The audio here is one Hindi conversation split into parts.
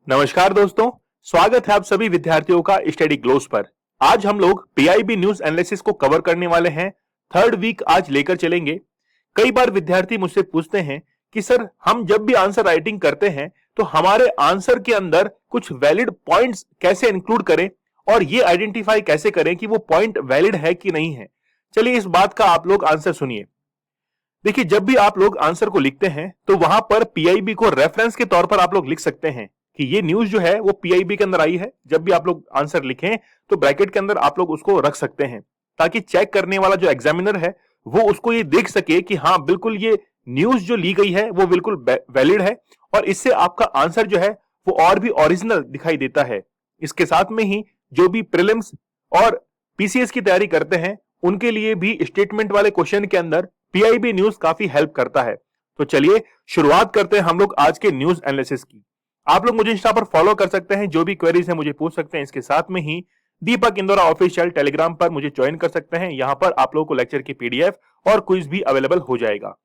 नमस्कार दोस्तों, स्वागत है आप सभी विद्यार्थियों का स्टडी ग्लोस पर। आज हम लोग पीआईबी न्यूज एनालिसिस को कवर करने वाले हैं। थर्ड वीक आज लेकर चलेंगे। कई बार विद्यार्थी मुझसे पूछते हैं कि सर, हम जब भी आंसर राइटिंग करते हैं तो हमारे आंसर के अंदर कुछ वैलिड पॉइंट्स कैसे इंक्लूड करें और ये आइडेंटिफाई कैसे करें कि वो पॉइंट वैलिड है कि नहीं है। चलिए इस बात का आप लोग आंसर सुनिए। देखिए, जब भी आप लोग आंसर को लिखते हैं तो वहां पर पीआईबी को रेफरेंस के तौर पर आप लोग लिख सकते हैं कि ये न्यूज जो है वो पीआईबी के अंदर आई है। जब भी आप लोग आंसर लिखें तो ब्रैकेट के अंदर आप लोग उसको रख सकते हैं ताकि चेक करने वाला जो एग्जामिनर है वो उसको ये देख सके कि हाँ, बिल्कुल ये न्यूज जो ली गई है वो बिल्कुल वैलिड है और इससे आपका आंसर जो है वो और भी ओरिजिनल दिखाई देता है। इसके साथ में ही जो भी प्रीलिम्स और पीसीएस की तैयारी करते हैं उनके लिए भी स्टेटमेंट वाले क्वेश्चन के अंदर पीआईबी न्यूज काफी हेल्प करता है। तो चलिए शुरुआत करते हैं हम लोग आज के न्यूज एनालिसिस की। आप लोग मुझे इंस्टा पर फॉलो कर सकते हैं, जो भी क्वेरीज है मुझे पूछ सकते हैं। इसके साथ में ही दीपक इंदौरा ऑफिशियल टेलीग्राम पर मुझे ज्वाइन कर सकते हैं। यहां पर आप लोगों को लेक्चर की पीडीएफ और क्विज भी अवेलेबल हो जाएगा।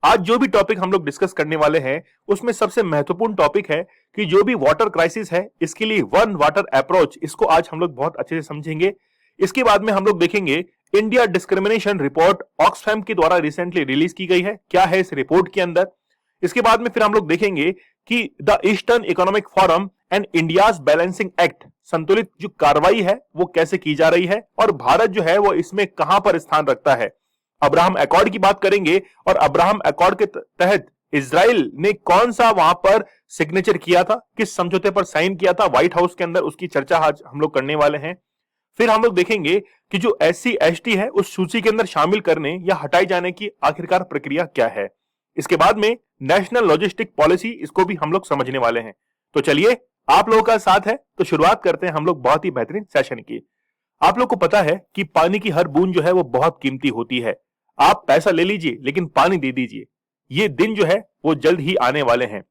आज जो भी टॉपिक हम लोग डिस्कस करने वाले हैं उसमें सबसे महत्वपूर्ण टॉपिक है कि जो भी वाटर क्राइसिस है इसके लिए वन वाटर अप्रोच, इसको आज हम लोग बहुत अच्छे से समझेंगे। इसके बाद में हम लोग देखेंगे इंडिया डिस्क्रिमिनेशन रिपोर्ट ऑक्सफैम के द्वारा रिसेंटली रिलीज की गई है, क्या है इस रिपोर्ट के अंदर। इसके बाद में फिर हम लोग देखेंगे कि the eastern economic forum and India's balancing act, संतुलित जो कार्रवाई है वो कैसे की जा रही है और भारत जो है वो इसमें कहां पर स्थान रखता है। अब्राहम अकॉर्ड की बात करेंगे और अब्राहम अकॉर्ड के तहत इजराइल ने कौन सा वहां पर सिग्नेचर किया था, किस समझौते पर साइन किया था व्हाइट हाउस के अंदर, उसकी चर्चा आज हम लोग करने वाले हैं। फिर हम लोग देखेंगे कि जो SC ST है उस सूची के अंदर शामिल करने या हटाए जाने की आखिरकार प्रक्रिया क्या है। इसके बाद में नेशनल लॉजिस्टिक पॉलिसी, इसको भी हम लोग समझने वाले हैं। तो चलिए, आप लोगों का साथ है तो शुरुआत करते हैं हम लोग बहुत ही बेहतरीन सेशन की। आप लोग को पता है कि पानी की हर बूंद जो है वो बहुत कीमती होती है। आप पैसा ले लीजिए लेकिन पानी दे दीजिए, ये दिन जो है वो जल्द ही आने वाले हैं।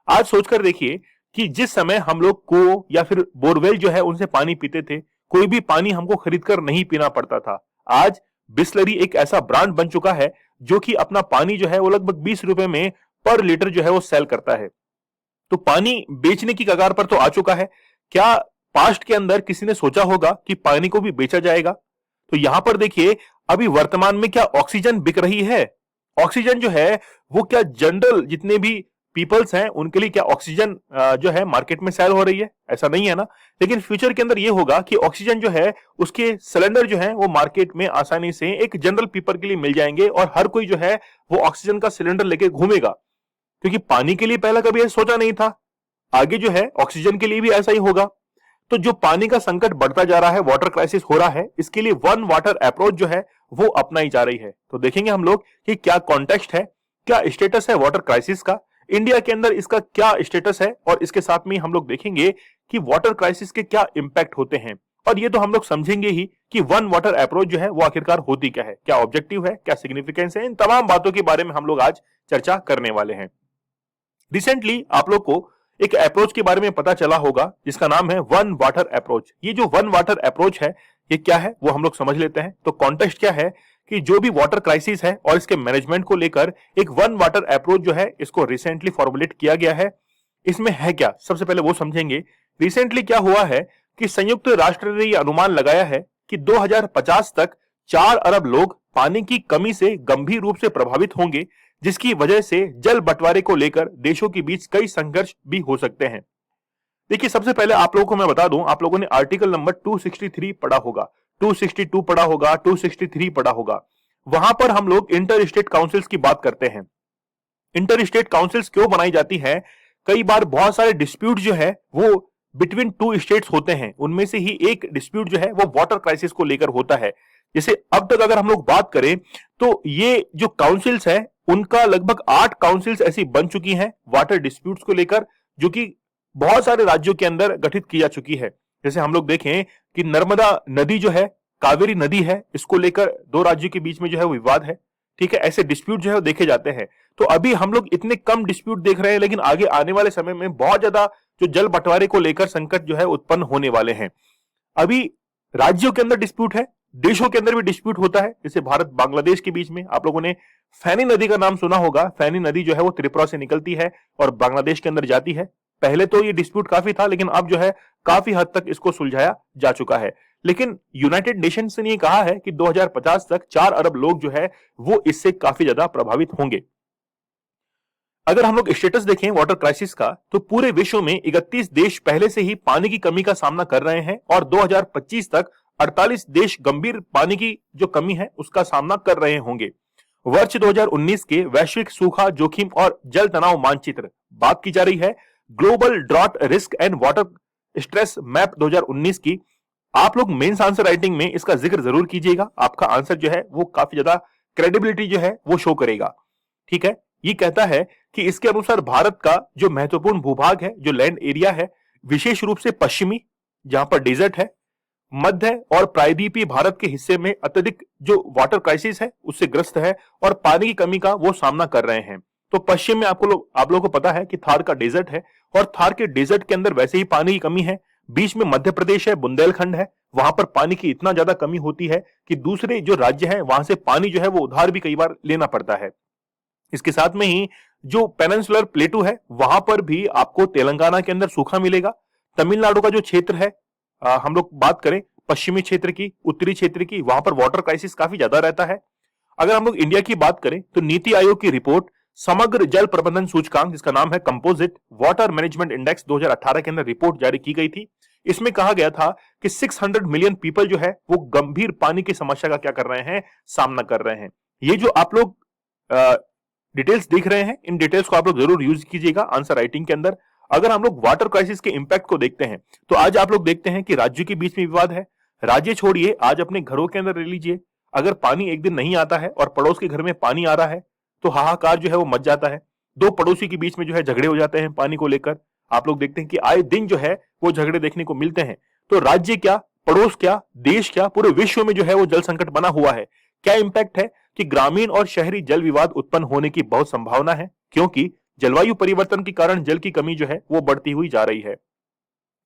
आज सोचकर देखिए कि जिस समय हम लोग कुओं या फिर बोरवेल जो है उनसे पानी पीते थे, कोई भी पानी हमको खरीदकर नहीं पीना पड़ता था। आज बिस्लरी एक ऐसा ब्रांड बन चुका है जो कि अपना पानी जो है वो लगभग 20 रुपए में पर लीटर जो है वो सेल करता है। तो पानी बेचने की कगार पर तो आ चुका है। क्या पास्ट के अंदर किसी ने सोचा होगा कि पानी को भी बेचा जाएगा? तो यहां पर देखिए, अभी वर्तमान में क्या ऑक्सीजन बिक रही है? ऑक्सीजन जो है वो क्या जनरल जितने भी पीपल्स हैं उनके लिए क्या ऑक्सीजन जो है मार्केट में सेल हो रही है? ऐसा नहीं है ना। लेकिन फ्यूचर के अंदर ये होगा कि ऑक्सीजन जो है उसके सिलेंडर जो है वो मार्केट में आसानी से एक जनरल पीपल के लिए मिल जाएंगे और हर कोई जो है वो ऑक्सीजन का सिलेंडर लेके घूमेगा, क्योंकि पानी के लिए पहला कभी ऐसा सोचा नहीं था। आगे जो है ऑक्सीजन के लिए भी ऐसा ही होगा। तो जो पानी का संकट बढ़ता जा रहा है, वाटर क्राइसिस हो रहा है, इसके लिए वन वाटर अप्रोच जो है वो अपनाई जा रही है। तो देखेंगे हम लोग कि क्या कॉन्टेक्स्ट है, क्या स्टेटस है वाटर क्राइसिस का, इंडिया के अंदर इसका क्या स्टेटस है, और इसके साथ में हम लोग देखेंगे कि वाटर क्राइसिस के क्या इंपैक्ट होते हैं। और ये तो हम लोग समझेंगे ही कि वन वाटर अप्रोच जो है वो आखिरकार होती क्या है, क्या ऑब्जेक्टिव है, क्या सिग्निफिकेंस है। इन तमाम बातों के बारे में हम लोग आज चर्चा करने वाले हैं। रिसेंटली आप लोग को एक अप्रोच के बारे में पता चला होगा जिसका नाम है वन वाटर अप्रोच। ये जो वन वाटर अप्रोच है ये क्या है वो हम लोग समझ लेते हैं। तो कॉन्टेक्स्ट क्या है कि जो भी वाटर क्राइसिस है और इसके मैनेजमेंट को लेकर एक वन वाटर अप्रोच जो है इसको रिसेंटली फॉर्मुलेट किया गया है। इसमें है क्या, सबसे पहले वो समझेंगे। रिसेंटली क्या हुआ है कि संयुक्त राष्ट्र ने यह अनुमान लगाया है कि 2050 तक 4 अरब लोग पानी की कमी से गंभीर रूप से प्रभावित होंगे, जिसकी वजह से जल बंटवारे को लेकर देशों के बीच कई संघर्ष भी हो सकते हैं। देखिए, सबसे पहले आप लोगों को मैं बता दूं, आप लोगों ने आर्टिकल नंबर 263 पढ़ा होगा, 262 पढ़ा होगा, 263 पढ़ा होगा। वहां पर हम लोग इंटर स्टेट काउंसिल्स की बात करते हैं। इंटर स्टेट काउंसिल्स क्यों बनाई जाती है? कई बार बहुत सारे डिस्प्यूट जो है वो बिटवीन टू स्टेट्स होते हैं, उनमें से ही एक डिस्प्यूट जो है वो वाटर क्राइसिस को लेकर होता है। जैसे अब तक अगर हम लोग बात करें तो ये जो काउंसिल्स है उनका लगभग 8 काउंसिल्स ऐसी बन चुकी हैं वाटर डिस्प्यूट्स को लेकर, जो कि बहुत सारे राज्यों के अंदर गठित की जा चुकी है। जैसे हम लोग देखें कि नर्मदा नदी जो है, कावेरी नदी है, इसको लेकर 2 राज्यों के बीच में जो है वो विवाद है। ठीक है, ऐसे डिस्प्यूट जो है वो देखे जाते हैं। तो अभी हम लोग इतने कम डिस्प्यूट देख रहे हैं, लेकिन आगे आने वाले समय में बहुत ज्यादा जो जल बंटवारे को लेकर संकट जो है उत्पन्न होने वाले हैं। अभी राज्यों के अंदर डिस्प्यूट है, देशों के अंदर भी डिस्प्यूट होता है। जैसे भारत बांग्लादेश के बीच में आप लोगों ने फैनी नदी का नाम सुना होगा। फैनी नदी जो है वो त्रिपुरा से निकलती है और बांग्लादेश के अंदर जाती है। पहले तो ये डिस्प्यूट काफी था, लेकिन अब जो है काफी हद तक इसको सुलझाया जा चुका है। लेकिन यूनाइटेड नेशंस ने ये कहा है कि 2050 तक 4 अरब लोग जो है वो इससे काफी ज्यादा प्रभावित होंगे। अगर हम लोग स्टेटस देखें वाटर क्राइसिस का, तो पूरे विश्व में 31 देश पहले से ही पानी की कमी का सामना कर रहे हैं और 2025 तक 48 देश गंभीर पानी की जो कमी है उसका सामना कर रहे होंगे। वर्ष 2019 के वैश्विक सूखा जोखिम और जल तनाव मानचित्र बात की जा रही है, global drought risk and water stress map 2019 की। आप लोग मेंस आंसर राइटिंग में इसका जिक्र जरूर कीजिएगा, आपका आंसर जो है वो काफी ज्यादा क्रेडिबिलिटी जो है वो शो करेगा। ठीक है, ये कहता है कि इसके अनुसार भारत का जो महत्वपूर्ण भूभाग है, जो लैंड एरिया है, विशेष रूप से पश्चिमी जहां पर डेजर्ट है, मध्य और प्रायद्वीपीय भारत के हिस्से में अत्यधिक जो वाटर क्राइसिस है उससे ग्रस्त है और पानी की कमी का वो सामना कर रहे हैं। तो पश्चिम में आप लोगों को पता है कि थार का डेजर्ट है और थार के डेजर्ट के अंदर वैसे ही पानी की कमी है। बीच में मध्य प्रदेश है, बुंदेलखंड है, वहां पर पानी की इतना ज्यादा कमी होती है कि दूसरे जो राज्य हैं वहां से पानी जो है वो उधार भी कई बार लेना पड़ता है। इसके साथ में ही जो पेनिनसुलर प्लेटू है वहां पर भी आपको तेलंगाना के अंदर सूखा मिलेगा। तमिलनाडु का जो क्षेत्र है, हम लोग बात करें पश्चिमी क्षेत्र की, उत्तरी क्षेत्र की, वहां पर वाटर क्राइसिस काफी ज्यादा रहता है। अगर हम लोग इंडिया की बात करें तो नीति आयोग की रिपोर्ट समग्र जल प्रबंधन सूचकांक, जिसका नाम है कंपोजिट वाटर मैनेजमेंट इंडेक्स 2018 के अंदर रिपोर्ट जारी की गई थी। इसमें कहा गया था कि 600 मिलियन पीपल जो है वो गंभीर पानी की समस्या का क्या कर रहे हैं, सामना कर रहे हैं। ये जो आप लोग डिटेल्स देख रहे हैं, इन डिटेल्स को आप लोग जरूर यूज कीजिएगा आंसर राइटिंग के अंदर। अगर हम लोग वाटर क्राइसिस के इंपैक्ट को देखते हैं तो आज आप लोग देखते हैं कि राज्यों के बीच में विवाद है। राज्य छोड़िए, आज अपने घरों के अंदर ले लीजिए, अगर पानी एक दिन नहीं आता है और पड़ोस के घर में पानी आ रहा है तो हाहाकार जो है वो मच जाता है। दो पड़ोसी के बीच में जो है झगड़े हो जाते हैं पानी को लेकर। आप लोग देखते हैं कि आए दिन जो है वो झगड़े देखने को मिलते हैं। तो राज्य क्या, पड़ोस क्या, देश क्या, पूरे विश्व में जो है वो जल संकट बना हुआ है। क्या इंपैक्ट है कि ग्रामीण और शहरी जल विवाद उत्पन्न होने की बहुत संभावना है, क्योंकि जलवायु परिवर्तन के कारण जल की कमी जो है वो बढ़ती हुई जा रही है।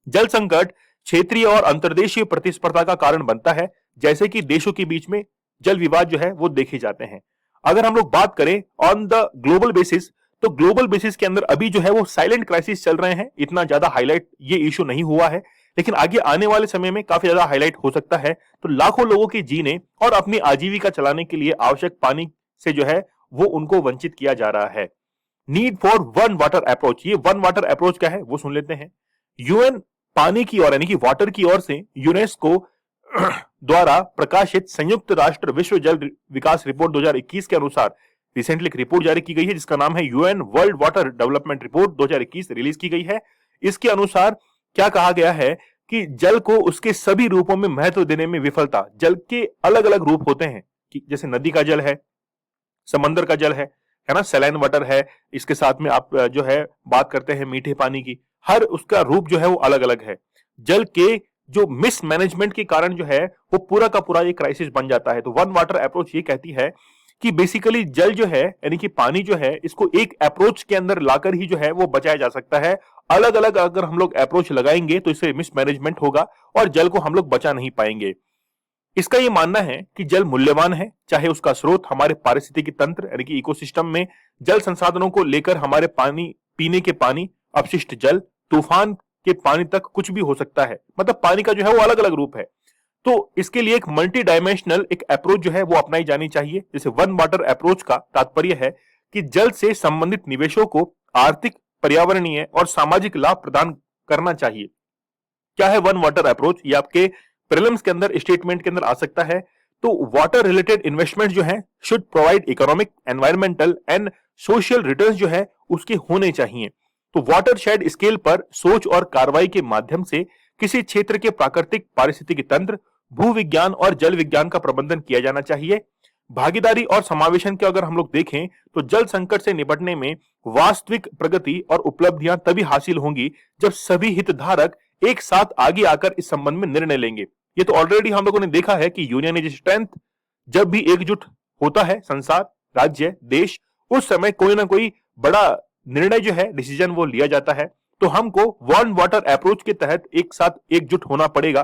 जल संकट क्षेत्रीय और अंतर्देशीय प्रतिस्पर्धा का कारण बनता है, जैसे कि देशों के बीच में जल विवाद जो है वो देखे जाते हैं। अगर हम लोग बात करें ऑन द ग्लोबल बेसिस, तो ग्लोबल बेसिस के अंदर अभी जो है वो साइलेंट क्राइसिस चल रहे हैं, इतना ज्यादा हाईलाइट ये इशू नहीं हुआ है, लेकिन आगे आने वाले समय में काफी ज्यादा हाईलाइट हो सकता है। तो लाखों लोगों के जीने और अपनी आजीविका चलाने के लिए आवश्यक पानी से जो है वो उनको वंचित किया जा रहा है। Need for one water approach, ये वन वाटर अप्रोच क्या है वो सुन लेते हैं। यूएन पानी की ओर यानी कि वाटर की ओर से यूनेस्को द्वारा प्रकाशित संयुक्त राष्ट्र विश्व जल विकास रिपोर्ट 2021 के अनुसार रिसेंटली एक रिपोर्ट जारी की गई है जिसका नाम है UN world water development report 2021 release की गई है। इसके अनुसार क्या कहा गया है कि जल को उसके सभी रूपों में महत्व देने में विफलता, जल के अलग अलग रूप होते हैं कि जैसे नदी का जल है, समंदर का जल है ना, सैलाइन वाटर है, इसके साथ में आप जो है बात करते हैं मीठे पानी की, हर उसका रूप जो है वो अलग अलग है। जल के जो मिसमैनेजमेंट के कारण जो है वो पूरा का पूरा ये क्राइसिस बन जाता है। तो वन वाटर अप्रोच ये कहती है कि बेसिकली जल जो है यानी कि पानी जो है इसको एक अप्रोच के अंदर लाकर ही जो है वो बचाया जा सकता है। अलग अलग अगर हम लोग अप्रोच लगाएंगे तो इससे मिसमैनेजमेंट होगा और जल को हम लोग बचा नहीं पाएंगे। इसका ये मानना है कि जल मूल्यवान है, चाहे उसका स्रोत हमारे पारिस्थितिकी तंत्र यानी कि इकोसिस्टम में जल संसाधनों को लेकर हमारे पानी, पीने के पानी, अपशिष्ट जल, तूफान के पानी तक कुछ भी हो सकता है। मतलब पानी का जो है वो अलग अलग रूप है। तो इसके लिए एक मल्टी डायमेंशनल एक अप्रोच जो है वो अपनाई जानी चाहिए। जैसे वन वाटर अप्रोच का तात्पर्य है कि जल से संबंधित निवेशों को आर्थिक, पर्यावरणीय और सामाजिक लाभ प्रदान करना चाहिए। क्या है वन वाटर अप्रोच, ये आपके प्रीलिम्स के अंदर स्टेटमेंट के अंदर आ सकता है। तो वाटर रिलेटेड इन्वेस्टमेंट जो है should provide economic, environmental and social returns जो है उसके होने चाहिए। तो वाटरशेड स्केल पर सोच और कार्रवाई के माध्यम से किसी क्षेत्र के प्राकृतिक, पारिस्थितिकी तंत्र, भूविज्ञान और जल विज्ञान का प्रबंधन किया जाना चाहिए। भागीदारी और समावेशन के अगर हम लोग देखें तो जल संकट से निपटने में वास्तविक प्रगति और उपलब्धियां तभी हासिल होंगी जब सभी हितधारक एक साथ आगे आकर इस संबंध में निर्णय लेंगे। ये तो ऑलरेडी हम लोगों ने देखा है कि यूनियन इज स्ट्रेंथ, जब भी एकजुट होता है संसार, राज्य, देश, उस समय कोई ना कोई बड़ा निर्णय जो है, डिसीजन वो लिया जाता है। तो हमको वन वाटर अप्रोच के तहत एक साथ एकजुट होना पड़ेगा,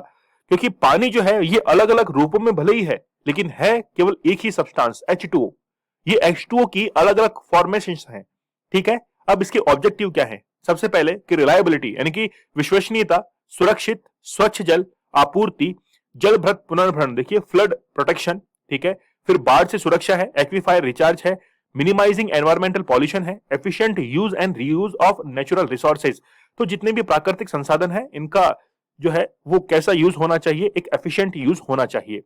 क्योंकि पानी जो है ये अलग अलग रूपों में भले ही है लेकिन है केवल एक ही सब्सटेंस H2O। ये H2O की अलग अलग फॉर्मेशंस हैं। ठीक है, अब इसके ऑब्जेक्टिव क्या है सबसे पहले कि रिलायबिलिटी यानी कि विश्वसनीयता, सुरक्षित स्वच्छ जल आपूर्ति, जल भ्रत पुनर्भरण, देखिए फ्लड प्रोटेक्शन, ठीक है, फिर बाढ़ से सुरक्षा है, एक्वीफायर रिचार्ज है, मिनिमाइजिंग एनवायरमेंटल पॉल्यूशन है, efficient use and reuse of natural resources. तो जितने भी प्राकृतिक संसाधन है इनका जो है वो कैसा यूज होना चाहिए, एक एफिशिएंट यूज होना चाहिए।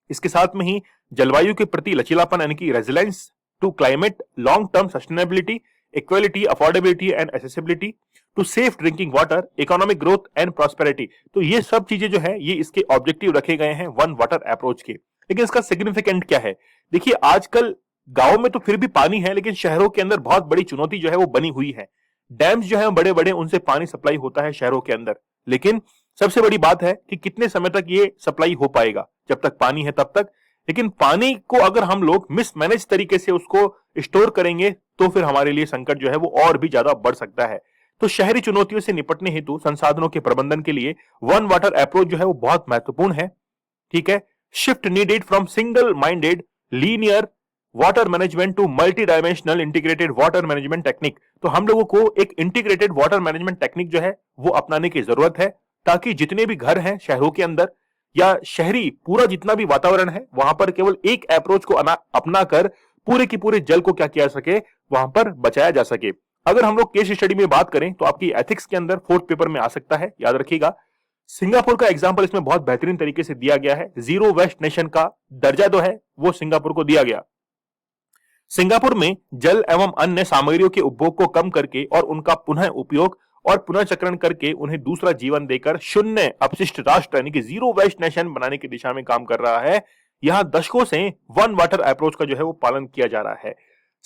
इसके साथ में ही जलवायु के प्रति लचीलापन यानी कि resilience to climate, long term sustainability, equality, affordability and accessibility, to safe drinking water, economic growth and prosperity. तो ये सब चीजें जो है ये इसके ऑब्जेक्टिव रखे गए हैं वन वाटर अप्रोच के। लेकिन इसका सिग्निफिकेंट क्या है? देखिए आजकल गांव में तो फिर भी पानी है, लेकिन शहरों के अंदर बहुत बड़ी चुनौती जो है वो बनी हुई है। डैम्स जो है बड़े बड़े, उनसे पानी सप्लाई होता है शहरों के अंदर, लेकिन सबसे बड़ी बात है कि कितने समय तक ये सप्लाई हो पाएगा, जब तक पानी है तब तक। लेकिन पानी को अगर हम लोग मिसमैनेज तरीके से उसको स्टोर करेंगे तो फिर हमारे लिए संकट जो है वो और भी ज्यादा बढ़ सकता है। तो शहरी चुनौतियों से निपटने हेतु संसाधनों के प्रबंधन के लिए वन वाटर अप्रोच जो है वो बहुत महत्वपूर्ण है, ठीक है। Shift needed from single minded linear water management to multi dimensional integrated water management technique. तो हम लोगों को एक इंटीग्रेटेड वाटर मैनेजमेंट टेक्निक जो है वो अपनाने की जरूरत है, ताकि जितने भी घर हैं शहरों के अंदर या शहरी पूरा जितना भी वातावरण है वहां पर केवल एक अप्रोच को अपना कर पूरे की पूरे जल को क्या किया सके, वहां पर बचाया जा सके। अगर हम लोग केस स्टडी में बात करें तो आपकी एथिक्स के अंदर 4th पेपर में आ सकता है, याद रखिएगा। सिंगापुर का एग्जांपल इसमें बहुत बेहतरीन तरीके से दिया गया है। जीरो वेस्ट नेशन का दर्जा जो है वो सिंगापुर को दिया गया। सिंगापुर में जल एवं अन्य सामग्रियों के उपभोग को कम करके और उनका पुनः उपयोग और पुनर्चक्रण करके उन्हें दूसरा जीवन देकर शून्य अपशिष्ट राष्ट्र यानी कि जीरो वेस्ट नेशन बनाने की दिशा में काम कर रहा है। यहां दशकों से वन वाटर अप्रोच का जो है वो पालन किया जा रहा है।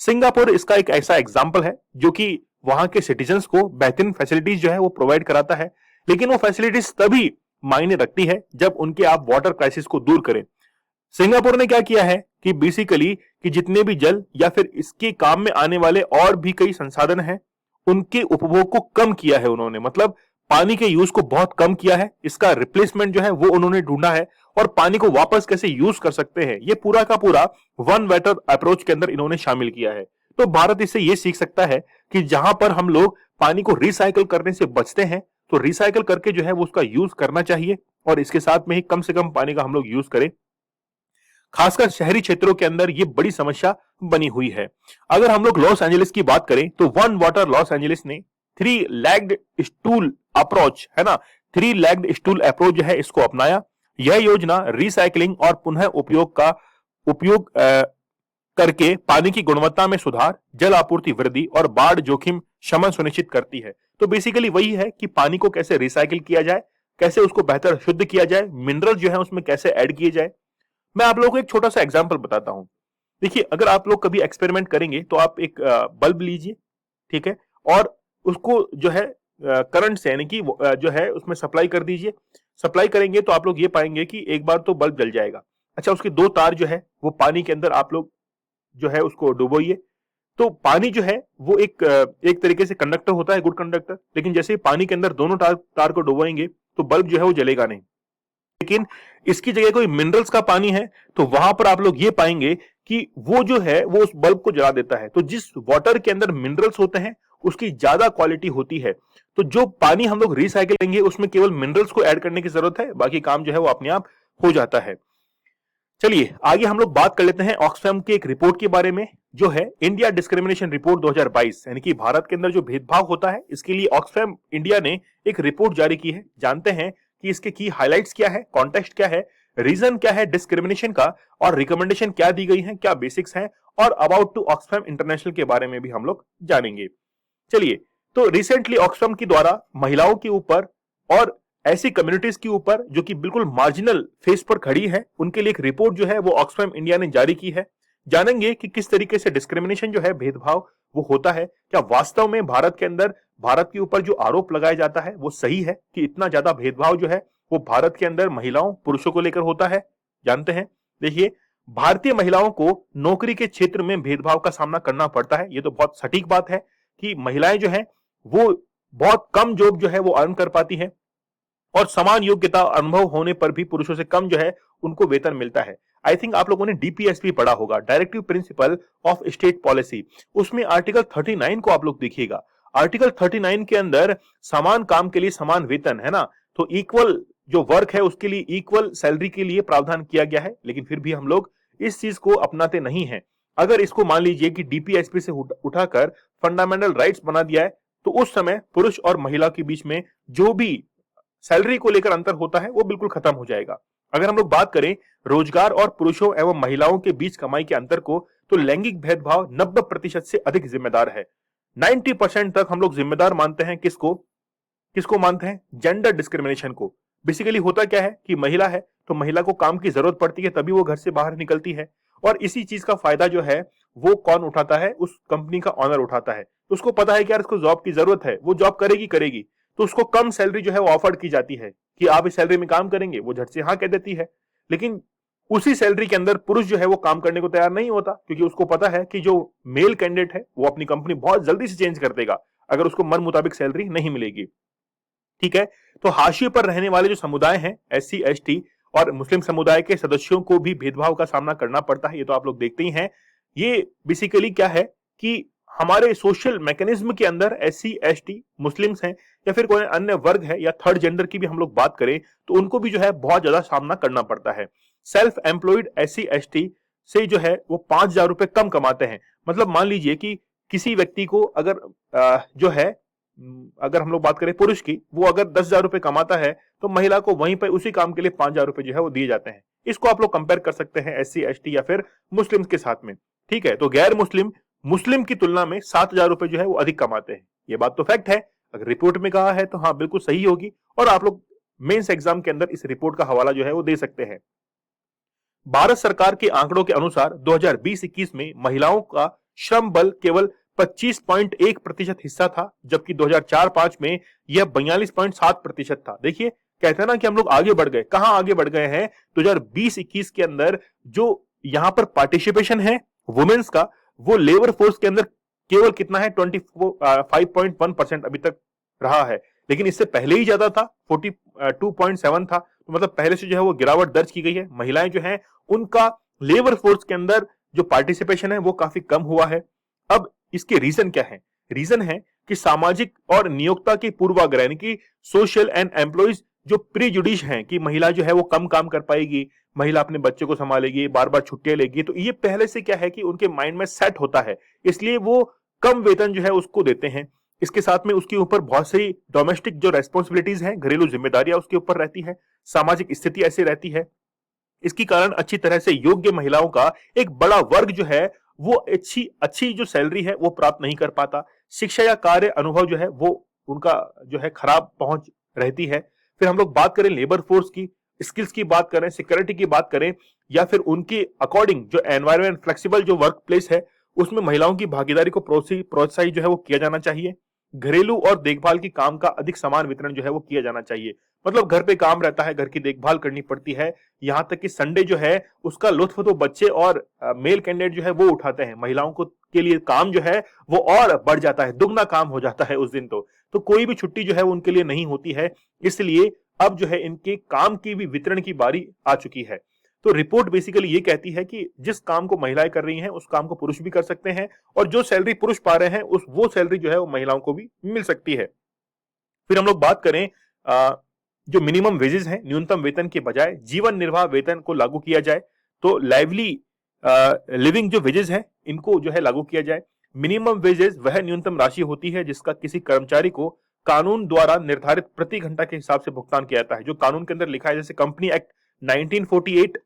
सिंगापुर इसका एक ऐसा एग्जाम्पल है जो कि वहां के सिटीजन्स को बेहतरीन फैसिलिटीज जो है वो प्रोवाइड कराता है, लेकिन वो फैसिलिटीज तभी मायने रखती है जब उनके आप वाटर क्राइसिस को दूर करें। सिंगापुर ने क्या किया है कि बेसिकली कि जितने भी जल या फिर इसके काम में आने वाले और भी कई संसाधन हैं उनके उपभोग को कम किया है उन्होंने, मतलब पानी के यूज को बहुत कम किया है। इसका रिप्लेसमेंट जो है वो उन्होंने ढूंढा है और पानी को वापस कैसे यूज कर सकते हैं ये पूरा का पूरा वन वाटर अप्रोच के अंदर इन्होंने शामिल किया है। तो भारत इससे ये सीख सकता है कि जहां पर हम लोग पानी को रिसाइकल करने से बचते हैं तो रिसाइकल करके जो है वो उसका यूज करना चाहिए और इसके साथ में ही कम से कम पानी का हम लोग यूज करें। खासकर शहरी क्षेत्रों के अंदर ये बड़ी समस्या बनी हुई है। अगर हम लोग लॉस एंजलिस की बात करें तो वन वाटर लॉस एंजलिस ने 3 लेग्ड स्टूल अप्रोच है ना, 3 लेग्ड स्टूल अप्रोच जो है इसको अपनाया। यह योजना रिसाइकलिंग और पुनः उपयोग करके पानी की गुणवत्ता में सुधार, जल आपूर्ति वृद्धि और बाढ़ जोखिम शमन सुनिश्चित करती है। तो बेसिकली वही है कि पानी को कैसे रिसाइकिल किया जाए, कैसे उसको बेहतर शुद्ध किया जाए, मिनरल जो है उसमें कैसे ऐड किए जाए। मैं आप लोगों को एक छोटा सा एग्जांपल बताता हूं। देखिए अगर आप लोग कभी एक्सपेरिमेंट करेंगे तो आप एक बल्ब लीजिए, ठीक है, और उसको जो है करंट से यानी कि जो है उसमें सप्लाई कर दीजिए। सप्लाई करेंगे तो आप लोग ये पाएंगे कि एक बार तो बल्ब जल जाएगा। अच्छा, उसके 2 तार जो है वो पानी के अंदर आप लोग जो है उसको डुबोइए। तो पानी जो है वो एक तरीके से कंडक्टर होता है, गुड कंडक्टर, लेकिन जैसे ही पानी के अंदर दोनों तार को डुबोएंगे तो बल्ब जो है वो जलेगा नहीं। लेकिन इसकी जगह कोई मिनरल्स का पानी है तो वहां पर आप लोग ये पाएंगे कि वो जो है वो उस बल्ब को जला देता है। तो जिस वाटर के अंदर मिनरल्स होते हैं उसकी ज्यादा क्वालिटी होती है। तो जो पानी हम लोग रिसाइकिल करेंगे उसमें केवल मिनरल्स को ऐड करने की जरूरत है, बाकी काम जो है वो अपने आप हो जाता है। चलिए आगे हम लोग बात कर लेते हैं ऑक्सफैम की एक रिपोर्ट के बारे में, जो है इंडिया डिस्क्रिमिनेशन रिपोर्ट 2022, यानी कि भारत के अंदर जो भेदभाव होता है इसके लिए ऑक्सफैम इंडिया ने एक रिपोर्ट जारी की है। जानते हैं कि इसके की हाइलाइट्स क्या है, कॉन्टेक्स्ट क्या है, रीजन क्या है डिस्क्रिमिनेशन का, और रिकमेंडेशन क्या दी गई है, क्या बेसिक्स हैं, और अबाउट टू ऑक्सफैम इंटरनेशनल के बारे में भी हम लोग जानेंगे। चलिए, तो रिसेंटली ऑक्सफैम के द्वारा महिलाओं के ऊपर और ऐसी कम्युनिटीज के ऊपर जो कि बिल्कुल मार्जिनल फेस पर खड़ी है उनके लिए एक रिपोर्ट जो है वो ऑक्सफैम इंडिया ने जारी की है। जानेंगे कि किस तरीके से डिस्क्रिमिनेशन जो है, भेदभाव वो होता है, क्या वास्तव में भारत के अंदर भारत के ऊपर जो आरोप लगाया जाता है वो सही है कि इतना ज्यादा भेदभाव जो है वो भारत के अंदर महिलाओं पुरुषों को लेकर होता है। जानते हैं। देखिए, भारतीय महिलाओं को नौकरी के क्षेत्र में भेदभाव का सामना करना पड़ता है। ये तो बहुत सटीक बात है कि महिलाएं जो है वो बहुत कम जॉब जो है वो अर्न कर पाती है और समान योग्यता अनुभव होने पर भी पुरुषों से कम जो है उनको वेतन मिलता है। आई थिंक आप लोगों ने डीपीएसपी पढ़ा होगा, directive principle of state policy. उसमें आर्टिकल 39 को आप लोग देखिएगा। आर्टिकल 39 के अंदर समान काम के लिए समान वेतन है ना, तो इक्वल जो वर्क है उसके लिए इक्वल सैलरी के लिए प्रावधान किया गया है, लेकिन फिर भी हम लोग इस चीज को अपनाते नहीं हैं। अगर इसको मान लीजिए कि डीपीएसपी से उठाकर फंडामेंटल राइट्स बना दिया है, तो उस समय पुरुष और महिला के बीच में जो भी सैलरी को लेकर अंतर होता है वो बिल्कुल खत्म हो जाएगा। अगर हम लोग बात करें रोजगार और पुरुषों एवं महिलाओं के बीच कमाई के अंतर को, तो लैंगिक भेदभाव 90% से अधिक जिम्मेदार है। 90% तक हम लोग जिम्मेदार मानते हैं किसको? किसको मानते हैं? जेंडर डिस्क्रिमिनेशन को। बेसिकली होता क्या है कि महिला है तो महिला को काम की जरूरत पड़ती है, तभी वो घर से बाहर निकलती है, और इसी चीज का फायदा जो है वो कौन उठाता है? उस कंपनी का ऑनर उठाता है। उसको पता है कि यार इसको जॉब की जरूरत है, वो जॉब करेगी करेगी, तो उसको कम सैलरी जो है वो ऑफर की जाती है कि आप इस सैलरी में काम करेंगे, वो झट से हाँ कह देती है। लेकिन उसी सैलरी के अंदर पुरुष जो है वो काम करने को तैयार नहीं होता, क्योंकि उसको पता है कि जो मेल कैंडिडेट है वो अपनी कंपनी बहुत जल्दी से चेंज कर देगा अगर उसको मन मुताबिक सैलरी नहीं मिलेगी। ठीक है, तो हाशिए पर रहने वाले जो समुदाय हैं, एससी एसटी और मुस्लिम समुदाय के सदस्यों को भी भेदभाव का सामना करना पड़ता है, ये तो आप लोग देखते ही हैं। ये बेसिकली क्या है कि हमारे सोशल मैकेनिज्म के अंदर एससी एसटी मुस्लिम्स हैं या फिर कोई अन्य वर्ग है या थर्ड जेंडर की भी हम लोग बात करें तो उनको भी जो है बहुत ज्यादा सामना करना पड़ता है। सेल्फ एम्प्लॉयड एससी एसटी से जो है वो 5,000 रुपए कम कमाते हैं। मतलब मान लीजिए कि किसी व्यक्ति को अगर जो है अगर हम लोग बात करें पुरुष की, वो अगर 10,000 रुपए कमाता है तो महिला को वहीं पर उसी काम के लिए 5,000 रुपए जो है वो दिए जाते हैं। इसको आप लोग कंपेयर कर सकते हैं एससी एसटी या फिर मुस्लिम के साथ में। ठीक है, तो गैर मुस्लिम मुस्लिम की तुलना में 7,000 रुपए जो है वो अधिक कमाते हैं। ये बात तो फैक्ट है, अगर रिपोर्ट में कहा है तो हाँ बिल्कुल सही होगी, और आप लोग मेंस एग्जाम के अंदर इस रिपोर्ट का हवाला जो है वो दे सकते हैं। भारत सरकार के आंकड़ों के अनुसार 2020-21 में महिलाओं का श्रम बल केवल 25.1% हिस्सा था, जबकि 2004-5 में यह 42.7% था। देखिए, कहते हैं ना कि हम लोग आगे बढ़ गए। कहां आगे बढ़ गए हैं? 2020-21 के अंदर जो यहां पर पार्टिसिपेशन है वुमेन्स का, वो लेबर फोर्स के अंदर केवल कितना है? 5.1% अभी तक रहा है, लेकिन इससे पहले ही ज्यादा था, 42.7 था। तो मतलब पहले से जो है वो गिरावट दर्ज की गई है। महिलाएं जो हैं उनका लेबर फोर्स के अंदर जो पार्टिसिपेशन है वो काफी कम हुआ है। अब इसके रीजन क्या है? रीजन है कि सामाजिक और नियोक्ता के पूर्वाग्रह, यानी कि सोशल एंड एम्प्लॉइज जो प्रीजुडिश हैं कि महिला जो है वो कम काम कर पाएगी, महिला अपने बच्चे को संभालेगी, बार बार छुट्टियां लेगी, तो ये पहले से क्या है कि उनके माइंड में सेट होता है, इसलिए वो कम वेतन जो है उसको देते हैं। इसके साथ में उसके ऊपर बहुत सारी डोमेस्टिक जो रेस्पॉन्सिबिलिटीज हैं, घरेलू जिम्मेदारियां उसके ऊपर रहती है, सामाजिक स्थिति ऐसी रहती है। इसके कारण अच्छी तरह से योग्य महिलाओं का एक बड़ा वर्ग जो है वो अच्छी अच्छी जो सैलरी है वो प्राप्त नहीं कर पाता। शिक्षा या कार्य अनुभव जो है वो उनका जो है खराब पहुंच रहती है। फिर हम लोग बात करें लेबर फोर्स की, स्किल्स की बात करें, सिक्योरिटी की बात करें, या फिर उनके अकॉर्डिंग जो एनवायरमेंट फ्लेक्सिबल जो वर्क प्लेस है उसमें महिलाओं की भागीदारी को प्रोत्साहित जो है वो किया जाना चाहिए। घरेलू और देखभाल की काम का अधिक समान वितरण जो है वो किया जाना चाहिए। मतलब घर पे काम रहता है, घर की देखभाल करनी पड़ती है, यहां तक कि संडे जो है उसका लुत्फ तो बच्चे और मेल कैंडिडेट जो है वो उठाते हैं। महिलाओं को के लिए काम जो है वो और बढ़ जाता है, दुगना काम हो जाता है उस दिन। तो कोई भी छुट्टी जो है वो उनके लिए नहीं होती है, इसलिए अब जो है इनके काम की भी वितरण की बारी आ चुकी है। तो रिपोर्ट बेसिकली ये कहती है कि जिस काम को महिलाएं कर रही हैं उस काम को पुरुष भी कर सकते हैं, और जो सैलरी पुरुष पा रहे हैं उस वो सैलरी जो है वो महिलाओं को भी मिल सकती है। फिर हम लोग बात करें जो मिनिमम वेजेस हैं, न्यूनतम वेतन के बजाय जीवन निर्वाह वेतन को लागू किया जाए, तो लाइवली लिविंग जो वेजेस हैं इनको जो है लागू किया जाए। मिनिमम वेजेस वह न्यूनतम राशि होती है जिसका किसी कर्मचारी को कानून द्वारा निर्धारित प्रति घंटा के हिसाब से भुगतान किया जाता है। जो कानून के अंदर लिखा है, जैसे कंपनी एक्ट 1948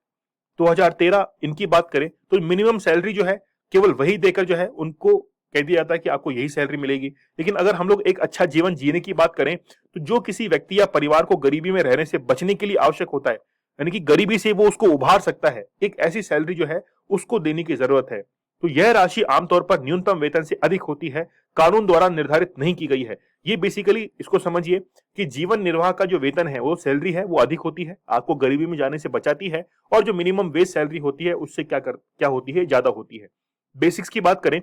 2013 इनकी बात करें तो मिनिमम सैलरी जो है केवल वही देकर जो है उनको कह दिया जाता है कि आपको यही सैलरी मिलेगी। लेकिन अगर हम लोग एक अच्छा जीवन जीने की बात करें तो जो किसी व्यक्ति या परिवार को गरीबी में रहने से बचने के लिए आवश्यक होता है, यानी कि गरीबी से वो उसको उभार सकता है, एक ऐसी सैलरी जो है उसको देने की जरूरत है। तो यह राशि आमतौर पर न्यूनतम वेतन से अधिक होती है, कानून द्वारा निर्धारित नहीं की गई है। ये बेसिकली इसको समझिए कि जीवन निर्वाह का जो वेतन है वो सैलरी है वो अधिक होती है, आपको गरीबी में जाने से बचाती है, और जो मिनिमम वेज सैलरी होती है उससे क्या होती है, ज्यादा होती है। बेसिक्स की बात करें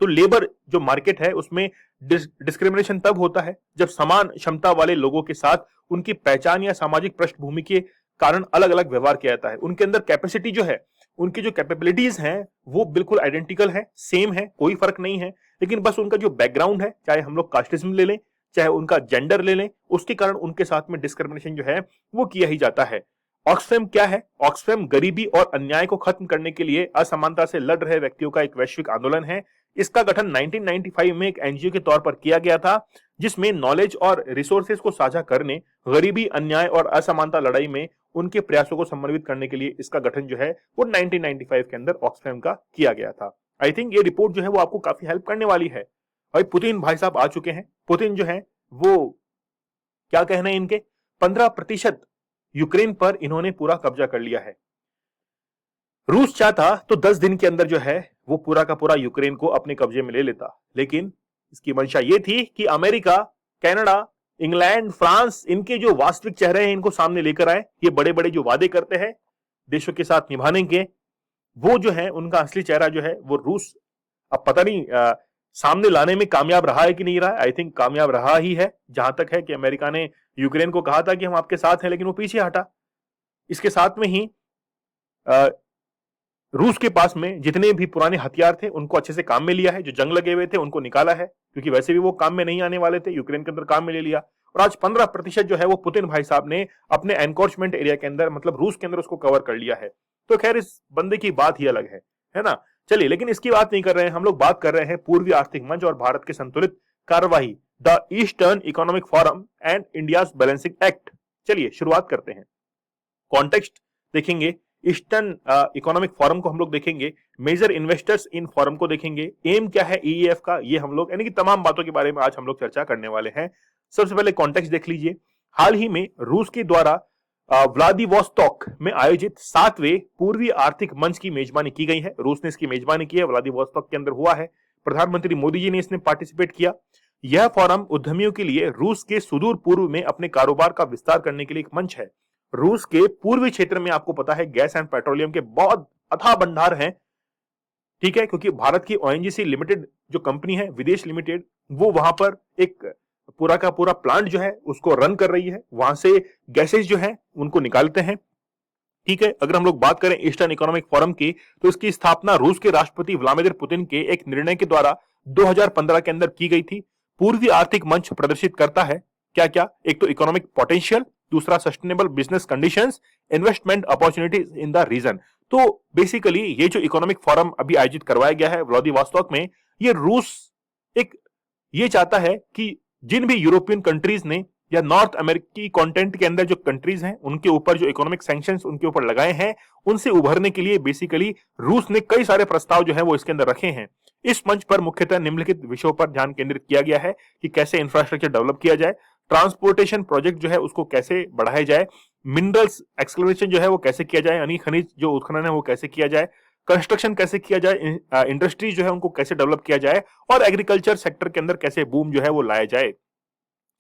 तो लेबर जो मार्केट है उसमें डिस्क्रिमिनेशन तब होता है जब समान क्षमता वाले लोगों के साथ उनकी पहचान या सामाजिक पृष्ठभूमि के कारण अलग अलग व्यवहार किया जाता है। उनके अंदर कैपेसिटी जो है उनकी जो कैपेबिलिटीज हैं वो बिल्कुल आइडेंटिकल है, सेम है, कोई फर्क नहीं है, लेकिन बस उनका जो बैकग्राउंड है, चाहे हम लोग कास्टिज्म ले लें, चाहे उनका जेंडर ले लें, उसके कारण उनके साथ में डिस्क्रिमिनेशन जो है वो किया ही जाता है। ऑक्सफैम क्या है? ऑक्सफैम गरीबी और अन्याय को खत्म करने के लिए असमानता से लड़ रहे व्यक्तियों का एक वैश्विक आंदोलन है। इसका गठन 1995 में एक एनजीओ के तौर पर किया गया था, जिसमें नॉलेज और रिसोर्सेज को साझा करने, गरीबी, अन्याय और असमानता लड़ाई में उनके प्रयासों को समन्वित करने के लिए इसका गठन जो है वो 1995 के अंदर ऑक्सफैम का किया गया था। आई थिंक ये रिपोर्ट जो है वो आपको काफी हेल्प करने वाली है। भाई पुतिन भाई साहब आ चुके हैं। पुतिन जो है वो क्या कहना है इनके, 15% यूक्रेन पर इन्होंने पूरा कब्जा कर लिया है। रूस चाहता तो 10 दिन के अंदर जो है वो पूरा का पूरा यूक्रेन को अपने कब्जे में ले लेता, लेकिन इसकी मंशा ये थी कि अमेरिका, कनाडा, इंग्लैंड, फ्रांस, इनके जो वास्तविक चेहरे हैं इनको सामने लेकर आए। ये बड़े बड़े जो वादे करते हैं देशों के साथ निभाने के, वो जो है उनका असली चेहरा जो है वो रूस अब पता नहीं सामने लाने में कामयाब रहा है कि नहीं रहा। आई थिंक कामयाब रहा ही है, जहां तक है कि अमेरिका ने यूक्रेन को कहा था कि हम आपके साथ हैं, लेकिन वो पीछे हटा। इसके साथ में ही रूस के पास में जितने भी पुराने हथियार थे उनको अच्छे से काम में लिया है, जो जंग लगे हुए थे उनको निकाला है, क्योंकि वैसे भी वो काम में नहीं आने वाले थे, यूक्रेन के अंदर काम में ले लिया। और आज 15% जो है वो पुतिन भाई साहब ने अपने एनक्रोचमेंट एरिया के अंदर, मतलब रूस के अंदर, उसको कवर कर लिया है। तो खैर इस बंदे की बात ही अलग है ना। चलिए, लेकिन इसकी बात नहीं कर रहे हैं हम लोग, बात कर रहे हैं पूर्वी आर्थिक मंच और भारत के संतुलित कार्यवाही, the eastern economic forum and India's balancing act. चलिए शुरुआत करते हैं। कॉन्टेक्स्ट देखेंगे, ईस्टर्न इकोनॉमिक फोरम को हम लोग देखेंगे, मेजर इन्वेस्टर्स इन फोरम को देखेंगे, एम क्या है ईईएफ का, ये हम लोग यानी कि तमाम बातों के बारे में आज हम लोग चर्चा करने वाले हैं। सबसे पहले कॉन्टेक्स्ट देख लीजिए। हाल ही में रूस के द्वारा व्लादिवोस्तोक में आयोजित 7वें पूर्वी आर्थिक मंच की मेजबानी की गई है। रूस ने इसकी मेजबानी की है, व्लादिवोस्तोक के अंदर हुआ है। प्रधानमंत्री मोदी जी ने इसमें पार्टिसिपेट किया। यह फोरम उद्यमियों के लिए रूस के सुदूर पूर्व में अपने कारोबार का विस्तार करने के लिए एक मंच है। रूस के पूर्वी क्षेत्र में आपको पता है गैस एंड पेट्रोलियम के बहुत अथाह भंडार हैं, ठीक है, क्योंकि भारत की ओएनजीसी लिमिटेड जो कंपनी है, विदेश लिमिटेड, वो वहां पर एक पूरा का पूरा प्लांट जो है उसको रन कर रही है, वहां से गैसेस जो है उनको निकालते हैं, ठीक है। अगर हम लोग बात करें ईस्टर्न इकोनॉमिक फोरम की, तो इसकी स्थापना रूस के राष्ट्रपति व्लादिमीर पुतिन के एक निर्णय के द्वारा 2015 के अंदर की गई थी। पूर्वी आर्थिक मंच प्रदर्शित करता है क्या क्या, एक तो इकोनॉमिक पोटेंशियल, दूसरा sustainable business conditions, investment opportunities in the region. तो बेसिकली ये जो इकोनॉमिक फोरम अभी आयोजित करवाया गया है व्लादिवोस्तोक में, ये रूस एक ये चाहता है कि जिन भी यूरोपियन कंट्रीज ने या नॉर्थ अमेरिकी कॉन्टिनेंट के अंदर जो कंट्रीज हैं उनके ऊपर जो इकोनॉमिक सैंक्शंस उनके ऊपर लगाए हैं, उनसे उभरने के लिए बेसिकली रूस ने कई सारे प्रस्ताव जो है वो इसके अंदर रखे हैं। इस मंच पर मुख्यतः निम्नलिखित विषयों पर ध्यान केंद्रित किया गया है कि कैसे इंफ्रास्ट्रक्चर डेवलप किया जाए, ट्रांसपोर्टेशन प्रोजेक्ट जो है उसको कैसे बढ़ाया जाए, मिनरल्स एक्सप्लोरेशन जो है वो कैसे किया जाए, यानी खनिज जो उत्खनन है वो कैसे किया जाए, कंस्ट्रक्शन कैसे किया जाए, इंडस्ट्रीज जो है उनको कैसे डेवलप किया जाए, और एग्रीकल्चर सेक्टर के अंदर कैसे बूम जो है वो लाया जाए।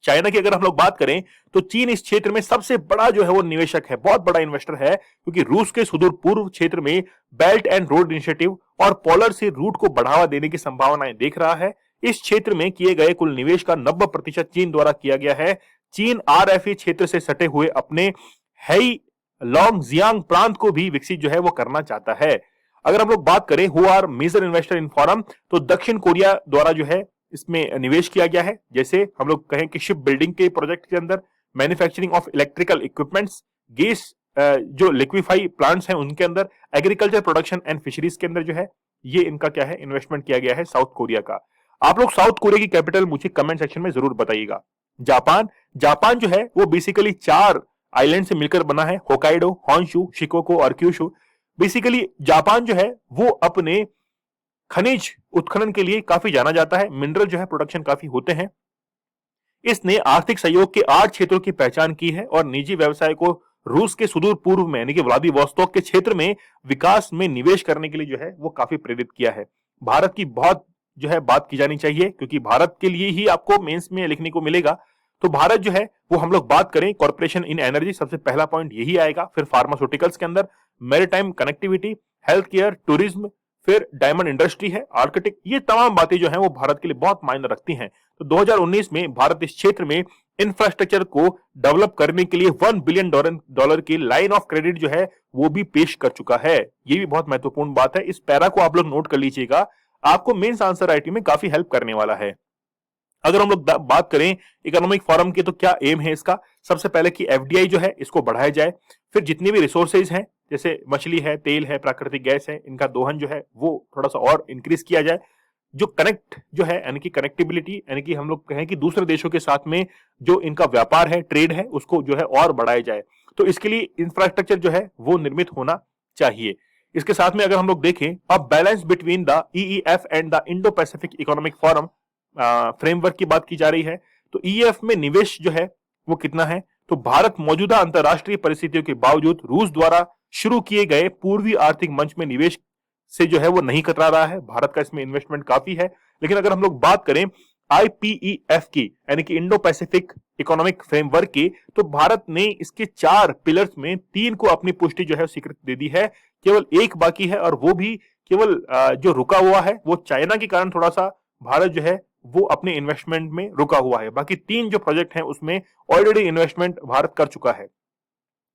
चाइना की अगर हम लोग बात करें तो चीन इस क्षेत्र में सबसे बड़ा जो है वो निवेशक है, बहुत बड़ा इन्वेस्टर है, क्योंकि रूस के सुदूर पूर्व क्षेत्र में बेल्ट एंड रोड इनिशिएटिव और पोलर सी रूट को बढ़ावा देने की संभावनाएं देख रहा है। इस क्षेत्र में किए गए कुल निवेश का 90% चीन द्वारा किया गया है। चीन आरएफए क्षेत्र से सटे हुए अपने हेई लॉन्गजियांग प्रांत को भी विकसित जो है वो करना चाहता है। अगर हम लोग बात करें who are major investor in forum, तो दक्षिण कोरिया द्वारा जो है इसमें निवेश किया गया है। जैसे हम लोग कहें कि शिप बिल्डिंग के प्रोजेक्ट के अंदर, manufacturing of electrical equipments, gas जो लिक्विफाई प्लांट्स हैं उनके अंदर, एग्रीकल्चर प्रोडक्शन एंड फिशरीज के अंदर जो है ये इनका क्या है इन्वेस्टमेंट किया गया है साउथ कोरिया का। आप लोग साउथ कोरिया की कैपिटल मुझे कमेंट सेक्शन में जरूर बताइएगा। जापान, जापान जो है वो बेसिकली 4 आइलैंड से मिलकर बना है, होकाइडो, होन्शु, शिकोको और क्यूशु। बेसिकली जापान जो है वो अपने खनिज उत्खनन के लिए काफी जाना जाता है, मिनरल जो है प्रोडक्शन काफी होते हैं। इसने आर्थिक सहयोग के 8 क्षेत्रों की पहचान की है और निजी व्यवसाय को रूस के सुदूर पूर्व में यानी कि व्लादिवोस्तोक के क्षेत्र में विकास में निवेश करने के लिए जो है वो काफी प्रेरित किया है। भारत की बहुत जो है बात की जानी चाहिए, क्योंकि भारत के लिए ही आपको मेंस में लिखने को मिलेगा। तो भारत जो है वो हम लोग बात करें कॉर्पोरेशन इन एनर्जी, सबसे पहला पॉइंट यही आएगा। फिर फार्मास्यूटिकल्स के अंदर maritime connectivity, health care, tourism, फिर डायमंड इंडस्ट्री है, आर्किटेक्ट, ये तमाम बातें जो हैं वो भारत के लिए बहुत मायने रखती हैं। तो 2019 में भारत इस क्षेत्र में इंफ्रास्ट्रक्चर को डेवलप करने के लिए $1 बिलियन की लाइन ऑफ क्रेडिट जो है वो भी पेश कर चुका है। ये भी बहुत महत्वपूर्ण बात है, इस पैरा को आप लोग नोट कर लीजिएगा, आपको मेंस आंसर राइटिंग में काफी हेल्प करने वाला है। अगर हम लोग बात करें इकोनॉमिक फोरम की, तो क्या एम है इसका? सबसे पहले कि एफडीआई जो है इसको बढ़ाया जाए, फिर जितनी भी रिसोर्सेज हैं जैसे मछली है, तेल है, प्राकृतिक गैस है, इनका दोहन जो है वो थोड़ा सा और इंक्रीज किया जाए। जो कनेक्ट जो है यानी कि कनेक्टिविटी, यानी कि हम लोग कहें कि दूसरे देशों के साथ में जो इनका व्यापार है, ट्रेड है, उसको जो है और बढ़ाया जाए, तो इसके लिए इंफ्रास्ट्रक्चर जो है वो निर्मित होना चाहिए। इसके साथ में अगर हम लोग देखें अब balance between the EEF and the Indo Pacific economic forum framework की बात की जा रही है, तो ईईएफ में निवेश जो है वो कितना है? तो भारत मौजूदा अंतरराष्ट्रीय परिस्थितियों के बावजूद रूस द्वारा शुरू किए गए पूर्वी आर्थिक मंच में निवेश से जो है वो नहीं कतरा रहा है। भारत का इसमें इन्वेस्टमेंट काफी है। लेकिन अगर हम लोग बात करें आईपीईएफ की, यानी कि इंडो पैसिफिक इकोनॉमिक फ्रेमवर्क की, तो भारत ने इसके 4 पिलर्स में 3 को अपनी पुष्टि जो है स्वीकृति दे दी है, केवल एक बाकी है, और वो भी केवल जो रुका हुआ है वो चाइना के कारण थोड़ा सा भारत जो है वो अपने इन्वेस्टमेंट में रुका हुआ है। बाकी 3 जो प्रोजेक्ट हैं उसमें ऑलरेडी इन्वेस्टमेंट भारत कर चुका है।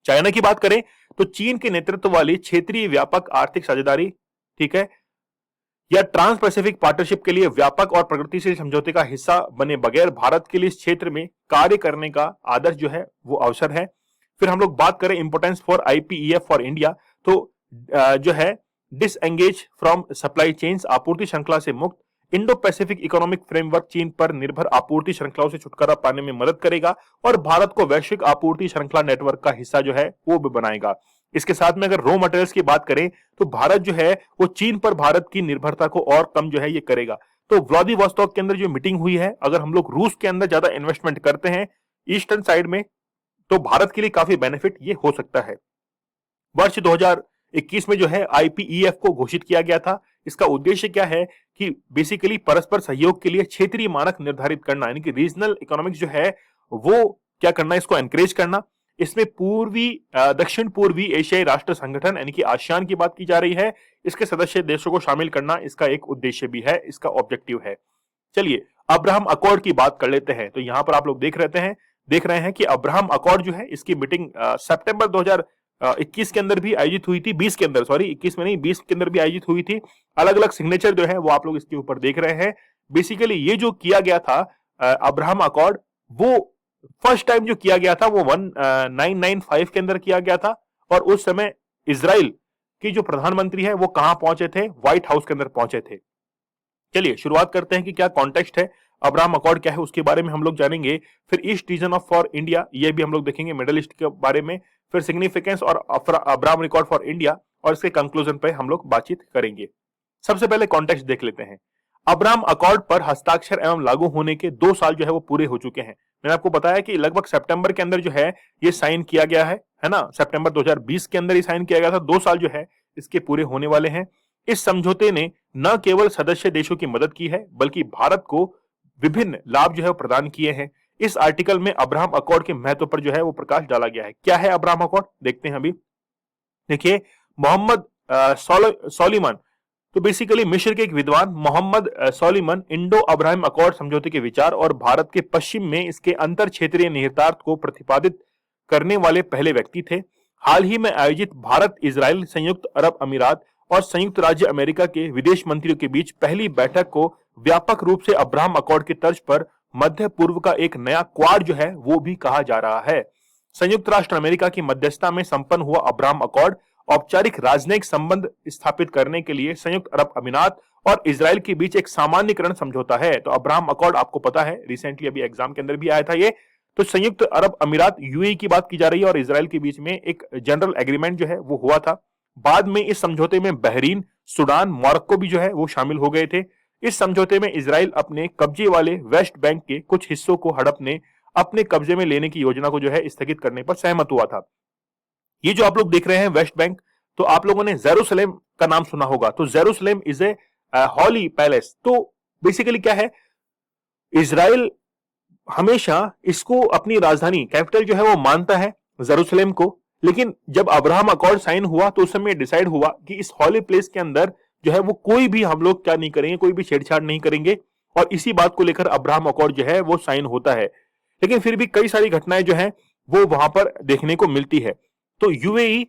चाइना की बात करें तो चीन के नेतृत्व वाली क्षेत्रीय व्यापक आर्थिक साझेदारी, ठीक है, या ट्रांस पैसिफिक पार्टनरशिप के लिए व्यापक और प्रगतिशील समझौते का हिस्सा बने बगैर भारत के लिए इस क्षेत्र में कार्य करने का आदर्श जो है वो अवसर है। फिर हम लोग बात करें importance for IPEF for India, तो जो है डिसएंगेज फ्रॉम सप्लाई चेन्स, आपूर्ति श्रृंखला से मुक्त, इंडो पैसिफिक इकोनॉमिक फ्रेमवर्क चीन पर निर्भर आपूर्ति श्रृंखलाओं से छुटकारा पाने में मदद करेगा और भारत को वैश्विक आपूर्ति श्रृंखला नेटवर्क का हिस्सा जो है वो भी बनाएगा। इसके साथ में अगर रॉ मटेरियल्स की बात करें तो भारत जो है वो चीन पर भारत की निर्भरता को और कम जो है ये करेगा। तो व्लादिवोस्तोक के अंदर जो मीटिंग हुई है, अगर हम लोग रूस के अंदर ज्यादा इन्वेस्टमेंट करते हैं ईस्टर्न साइड में, तो भारत के लिए काफी बेनिफिट ये हो सकता है। वर्ष 2021 में जो है आईपीईएफ को घोषित किया गया था। इसका उद्देश्य क्या है कि बेसिकली परस्पर सहयोग के लिए क्षेत्रीय मानक निर्धारित करना, यानी कि रीजनल इकोनॉमिक्स जो है वो क्या करना, इसको एनकरेज करना। इसमें दक्षिण पूर्वी एशियाई राष्ट्र संगठन यानी कि आसियान की बात की जा रही है, इसके सदस्य देशों को शामिल करना इसका एक उद्देश्य भी है, इसका ऑब्जेक्टिव है। चलिए अब्राहम अकॉर्ड की बात कर लेते हैं। तो यहां पर आप लोग देख रहे हैं कि अब्राहम अकॉर्ड जो है इसकी मीटिंग सितंबर 2021 के अंदर भी आयोजित हुई थी, 20 के अंदर, सॉरी 21 में नहीं 20 के अंदर भी आयोजित हुई थी। अलग अलग सिग्नेचर जो है वो आप लोग इसके ऊपर देख रहे हैं। बेसिकली ये जो किया गया था अब्राहम अकॉर्ड, वो फर्स्ट टाइम जो किया गया था वो 1995 के अंदर किया गया था, और उस समय इजराइल की जो प्रधानमंत्री है वो कहां पहुंचे थे? व्हाइट हाउस के अंदर पहुंचे थे। चलिए शुरुआत करते हैं कि क्या कॉन्टेक्स्ट है, अब्राहम अकॉर्ड क्या है, उसके बारे में हम लोग जानेंगे। फिर east region of for India, ये भी हम लोग देखेंगे, मिडिल ईस्ट के बारे में। फिर सिग्निफिकेंस और अब्राहम अकॉर्ड फॉर इंडिया, और इसके कंक्लूजन पे हम लोग बातचीत करेंगे। सबसे पहले कॉन्टेक्स्ट देख लेते हैं। अब्राहम अकॉर्ड पर हस्ताक्षर एवं लागू होने के 2 साल जो है वो पूरे हो चुके हैं। मैंने आपको बताया कि लगभग सितंबर के अंदर जो है ये साइन किया गया है ना, सितंबर 2020 के अंदर ही साइन किया गया था। 2 साल जो है इसके पूरे होने वाले हैं। इस समझौते ने न केवल सदस्य देशों की मदद की है बल्कि भारत को विभिन्न लाभ जो है वो प्रदान किए हैं। इस आर्टिकल में अब्राहम अकॉर्ड के महत्व पर जो है वो प्रकाश डाला गया है। क्या है अब्राहम अकॉर्ड, देखते हैं अभी। देखिए मोहम्मद सोलिमन, तो बेसिकली मिस्र के एक विद्वान मोहम्मद सोलिमन इंडो अब्राहम अकॉर्ड समझौते के विचार और भारत के पश्चिम में इसके अंतर क्षेत्रीय निहितार्थ को प्रतिपादित करने वाले पहले व्यक्ति थे। हाल ही में आयोजित भारत, इजराइल, संयुक्त अरब अमीरात और संयुक्त राज्य अमेरिका के विदेश मंत्रियों के बीच पहली बैठक को व्यापक रूप से अब्राहम अकॉर्ड की तर्ज पर मध्य पूर्व का एक नया क्वाड जो है वो भी कहा जा रहा है। संयुक्त राष्ट्र अमेरिका की मध्यस्थता में संपन्न हुआ अब्राहम अकॉर्ड औपचारिक राजनयिक संबंध स्थापित करने के लिए संयुक्त अरब अमीरात और इजराइल के बीच एक सामान्यकरण समझौता है। तो अब्राहम अकॉर्ड आपको पता है रिसेंटली अभी एग्जाम के अंदर भी आया था ये। तो संयुक्त अरब अमीरात यूएई की बात की जा रही है और इजराइल के बीच में एक जनरल एग्रीमेंट जो है वो हुआ था। बाद में इस समझौते में बहरीन, सूडान, मोरक्को भी जो है वो शामिल हो गए थे। इस समझौते में इजराइल अपने कब्जे वाले वेस्ट बैंक के कुछ हिस्सों को हड़प ने अपने कब्जे में लेने की योजना को जो है स्थगित करने पर सहमत हुआ था। ये जो आप लोग देख रहे हैं वेस्ट बैंक, तो आप लोगों ने जेरूसलेम का नाम सुना होगा। तो Jerusalem is a holy palace. तो बेसिकली क्या है, इजराइल हमेशा इसको अपनी राजधानी, कैपिटल जो है वो मानता है जेरूसलेम को। लेकिन जब अब्राहम अकॉर्ड साइन हुआ तो उस समय डिसाइड हुआ कि इस हॉली प्लेस के अंदर जो है वो कोई भी हम लोग क्या नहीं करेंगे, कोई भी छेड़छाड़ नहीं करेंगे और इसी बात को लेकर अब्राहम अकॉर्ड जो है वो साइन होता है। लेकिन फिर भी कई सारी घटनाएं जो है वो वहां पर देखने को मिलती है। तो यूएई,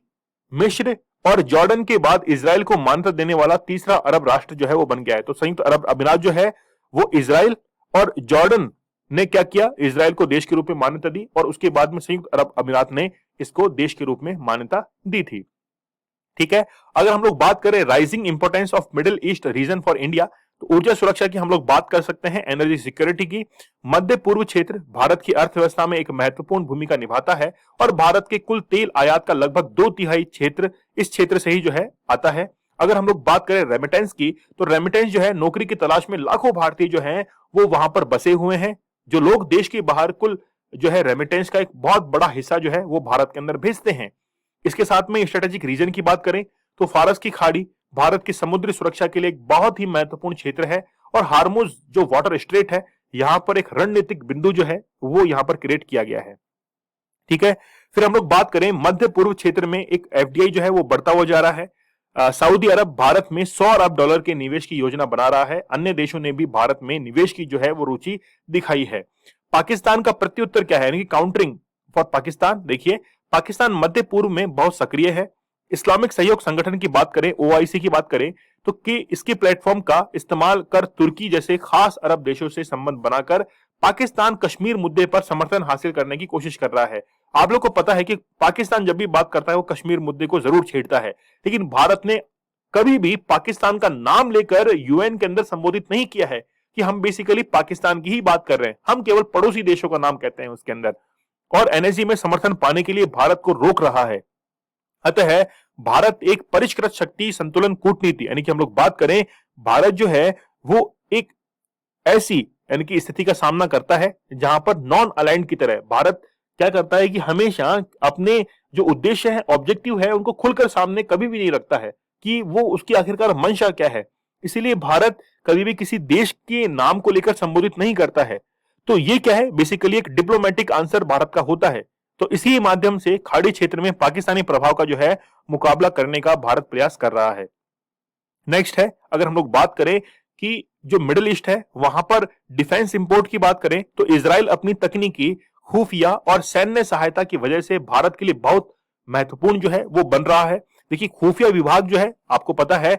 मिस्र और जॉर्डन के बाद इजराइल को मान्यता देने वाला तीसरा अरब राष्ट्र जो है वो बन गया है। तो संयुक्त अरब अमीरात जो है वो इजराइल और जॉर्डन ने क्या किया, इजराइल को देश के रूप में मान्यता दी और उसके बाद में संयुक्त अरब अमीरात ने इसको देश के रूप में मान्यता दी थी। ठीक है, अगर हम लोग बात करें rising importance of middle east region for India, तो ऊर्जा सुरक्षा की हम लोग बात कर सकते हैं, एनर्जी सिक्योरिटी की। मध्य पूर्व क्षेत्र भारत की अर्थव्यवस्था में एक महत्वपूर्ण भूमिका निभाता है और भारत के कुल तेल आयात का लगभग 2/3 क्षेत्र इस क्षेत्र से ही जो है आता है। अगर हम लोग बात करें रेमिटेंस की, तो रेमिटेंस जो है नौकरी की तलाश में लाखों भारतीय जो हैं वो वहां पर बसे हुए हैं। जो लोग देश के बाहर कुल जो है रेमिटेंस का एक बहुत बड़ा हिस्सा जो है वो भारत के अंदर भेजते हैं। इसके साथ में स्ट्रेटेजिक रीजन की बात करें तो फारस की खाड़ी भारत की समुद्री सुरक्षा के लिए एक बहुत ही महत्वपूर्ण क्षेत्र है और हार्मुज जो वाटर स्ट्रेट है यहां पर एक रणनीतिक बिंदु जो है वो यहां पर क्रिएट किया गया है। ठीक है, फिर हम लोग बात करें मध्य पूर्व क्षेत्र में एक एफडीआई जो है वो बढ़ता हुआ जा रहा है। सऊदी अरब भारत में $100 अरब के निवेश की योजना बना रहा है। अन्य देशों ने भी भारत में निवेश की जो है वो रुचि दिखाई है। पाकिस्तान का प्रत्युत्तर क्या है, यानी कि काउंटरिंग फॉर पाकिस्तान। देखिए, पाकिस्तान मध्य पूर्व में बहुत सक्रिय है। इस्लामिक सहयोग संगठन की बात करें, ओआईसी की बात करें, तो कि इसके प्लेटफॉर्म का इस्तेमाल कर तुर्की जैसे खास अरब देशों से संबंध बनाकर पाकिस्तान कश्मीर मुद्दे पर समर्थन हासिल करने की कोशिश कर रहा है। आप लोग को पता है कि पाकिस्तान जब भी बात करता है वो कश्मीर मुद्दे को जरूर छेड़ता है, लेकिन भारत ने कभी भी पाकिस्तान का नाम लेकर यूएन के अंदर संबोधित नहीं किया है कि हम बेसिकली पाकिस्तान की ही बात कर रहे हैं। हम केवल पड़ोसी देशों का नाम कहते हैं उसके अंदर, और एनएसजी में समर्थन पाने के लिए भारत को रोक रहा है। अतः भारत एक परिष्कृत शक्ति संतुलन कूटनीति, यानी कि हम लोग बात करें, भारत जो है वो एक ऐसी यानी कि स्थिति का सामना करता है जहां पर नॉन अलाइंड की तरह भारत क्या करता है कि हमेशा अपने जो उद्देश्य है, ऑब्जेक्टिव है, उनको खुलकर सामने कभी भी नहीं रखता है कि वो उसकी आखिरकार मंशा क्या है। इसीलिए भारत कभी भी किसी देश के नाम को लेकर संबोधित नहीं करता है। तो ये क्या है, बेसिकली एक डिप्लोमेटिक आंसर भारत का होता है। तो इसी माध्यम से खाड़ी क्षेत्र में पाकिस्तानी प्रभाव का जो है मुकाबला करने का भारत प्रयास कर रहा है। नेक्स्ट है, अगर हम लोग बात करें कि जो मिडिल ईस्ट है वहां पर डिफेंस इंपोर्ट की बात करें, तो इजराइल अपनी तकनीकी, खुफिया और सैन्य सहायता की वजह से भारत के लिए बहुत महत्वपूर्ण जो है वो बन रहा है। देखिए, खुफिया विभाग जो है, आपको पता है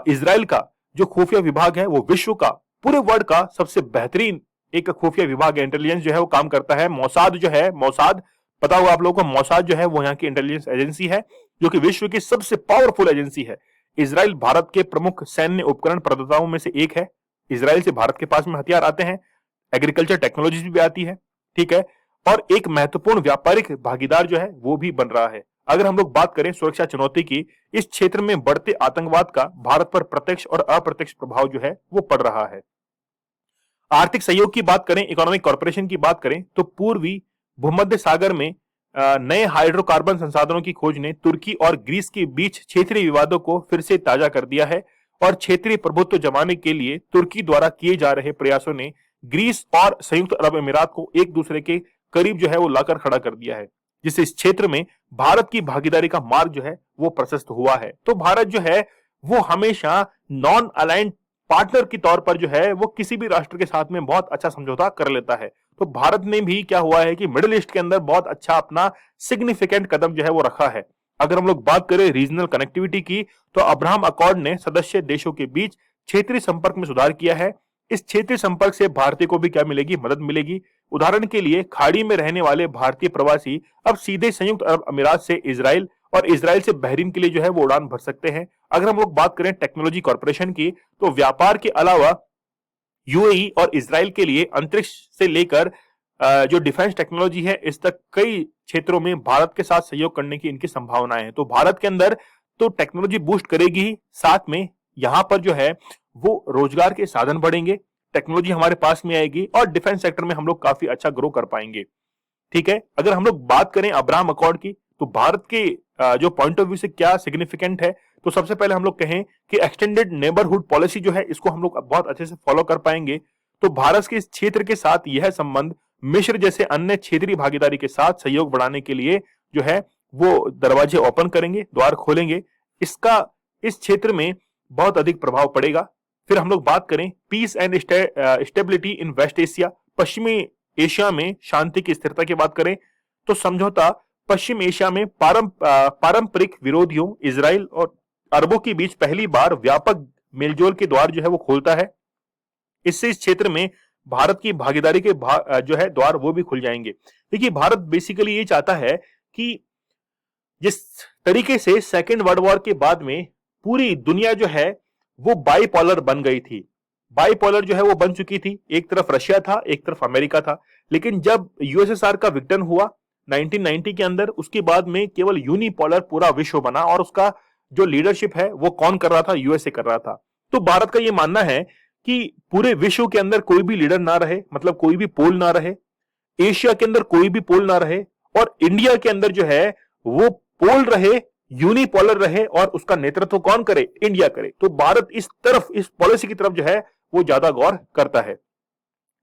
इजराइल का जो खुफिया विभाग है वो विश्व का, पूरे वर्ल्ड का सबसे बेहतरीन एक खुफिया विभाग है। इंटेलिजेंस जो है वो काम करता है। मोसाद जो है, मोसाद पता होगा आप लोगों को, मोसाद जो है वो यहाँ की इंटेलिजेंस एजेंसी है जो कि विश्व की सबसे पावरफुल एजेंसी है। इजराइल भारत के प्रमुख सैन्य उपकरण प्रदाताओं में से एक है। इजराइल से भारत के पास में हथियार आते हैं, एग्रीकल्चर टेक्नोलॉजी भी आती है। ठीक है, और एक महत्वपूर्ण व्यापारिक भागीदार जो है वो भी बन रहा है। अगर हम लोग बात करें सुरक्षा चुनौती की, इस क्षेत्र में बढ़ते आतंकवाद का भारत पर प्रत्यक्ष और अप्रत्यक्ष प्रभाव जो है वो पड़ रहा है। आर्थिक सहयोग की बात करें, इकोनॉमिक कॉर्पोरेशन की बात करें, तो पूर्वी भूमध्य सागर में नए हाइड्रोकार्बन संसाधनों की खोज ने तुर्की और ग्रीस के बीच क्षेत्रीय विवादों को फिर से ताजा कर दिया है और क्षेत्रीय प्रभुत्व जमाने के लिए तुर्की द्वारा किए जा रहे प्रयासों ने ग्रीस और संयुक्त अरब अमीरात को एक दूसरे के करीब जो है वो लाकर खड़ा कर दिया है, जिससे इस क्षेत्र में भारत की भागीदारी का मार्ग जो है वो प्रशस्त हुआ है। तो भारत जो है वो हमेशा नॉन अलाइंड पार्टनर के तौर पर जो है वो किसी भी राष्ट्र के साथ में बहुत अच्छा समझौता कर लेता है। तो भारत ने भी क्या हुआ है कि मिडिल ईस्ट के अंदर बहुत अच्छा अपना सिग्निफिकेंट कदम जो है वो रखा है। अगर हम लोग बात करें रीजनल कनेक्टिविटी की, तो अब्राहम अकॉर्ड ने सदस्य देशों के बीच क्षेत्रीय संपर्क में सुधार किया है। इस क्षेत्रीय संपर्क से भारतीय को भी क्या मिलेगी, मदद मिलेगी। उदाहरण के लिए खाड़ी में रहने वाले भारतीय प्रवासी अब सीधे संयुक्त अरब अमीरात से इजराइल और इजराइल से बहरीन के लिए जो है वो उड़ान भर सकते हैं। अगर हम लोग बात करें टेक्नोलॉजी कॉर्पोरेशन की, तो व्यापार के अलावा यूएई और इजराइल के लिए अंतरिक्ष से लेकर जो डिफेंस टेक्नोलॉजी है इस तक कई क्षेत्रों में भारत के साथ सहयोग करने की इनकी संभावनाएं हैं। तो भारत के अंदर तो टेक्नोलॉजी बूस्ट करेगी ही, साथ में यहां पर जो है वो रोजगार के साधन बढ़ेंगे, टेक्नोलॉजी हमारे पास में आएगी और डिफेंस सेक्टर में हम लोग काफी अच्छा ग्रो कर पाएंगे। ठीक है, अगर हम लोग बात करें अब्राहम अकॉर्ड की, तो भारत के जो पॉइंट ऑफ व्यू से क्या सिग्निफिकेंट है, तो सबसे पहले हम लोग कहें कि एक्सटेंडेड नेबरहुड पॉलिसी जो है इसको हम लोग बहुत अच्छे से फॉलो कर पाएंगे। तो भारत के इस क्षेत्र के साथ यह संबंध मिस्र जैसे अन्य क्षेत्रीय भागीदारी के साथ सहयोग बढ़ाने के लिए जो है वो दरवाजे ओपन करेंगे, द्वार खोलेंगे। इसका इस क्षेत्र में बहुत अधिक प्रभाव पड़ेगा। फिर हम लोग बात करें peace and stability in West Asia, पश्चिमी एशिया में शांति की स्थिरता की बात करें तो समझौता पश्चिम एशिया में पारंपरिक विरोधियों इजराइल और अरबों के बीच पहली बार व्यापक मेलजोल के द्वार जो है वो खोलता है। इससे इस क्षेत्र में भारत की भागीदारी के जो है द्वार वो भी खुल जाएंगे। देखिए, भारत बेसिकली ये चाहता है कि जिस तरीके से सेकेंड वर्ल्ड वॉर के बाद में पूरी दुनिया जो है वो बाइपोलर बन गई थी, बाइपोलर जो है वो बन चुकी थी, एक तरफ रशिया था एक तरफ अमेरिका था। लेकिन जब यूएसएसआर का विघटन हुआ 1990 के अंदर, उसके बाद में केवल यूनिपोलर पूरा विश्व बना और उसका जो लीडरशिप है वो कौन कर रहा था? यूएसए कर रहा था। तो भारत का ये मानना है कि पूरे विश्व के अंदर कोई भी लीडर ना रहे, मतलब कोई भी पोल ना रहे, एशिया के अंदर कोई भी पोल ना रहे और इंडिया के अंदर जो है वो पोल रहे, यूनिपोलर रहे और उसका नेतृत्व कौन करे? इंडिया करे। तो भारत इस तरफ, इस पॉलिसी की तरफ जो है वो ज्यादा गौर करता है।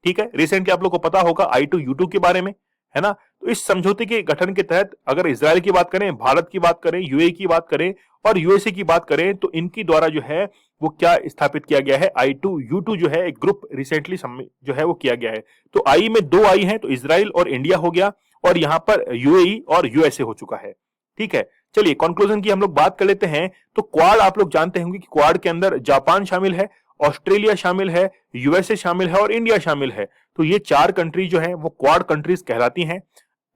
ठीक है, रिसेंटली आप लोग को पता होगा I2U2 के बारे में, है ना। तो इस समझौते के गठन के तहत अगर इजराइल की बात करें, भारत की बात करें, यूएई की बात करें और यूएसए की बात करें तो इनकी द्वारा जो है वो क्या स्थापित किया गया है? I2U2 जो है एक ग्रुप रिसेंटली जो है वो किया गया है। तो आई में दो आई है, तो इजराइल और इंडिया हो गया और यहां पर यूएई और यूएसए हो चुका है। ठीक है, चलिए कंक्लूजन की हम लोग बात कर लेते हैं। तो क्वाड आप लोग जानते होंगे कि क्वाड के अंदर जापान शामिल है, ऑस्ट्रेलिया शामिल है, यूएसए शामिल है और इंडिया शामिल है। तो ये चार कंट्री जो है वो क्वाड कंट्रीज कहलाती हैं।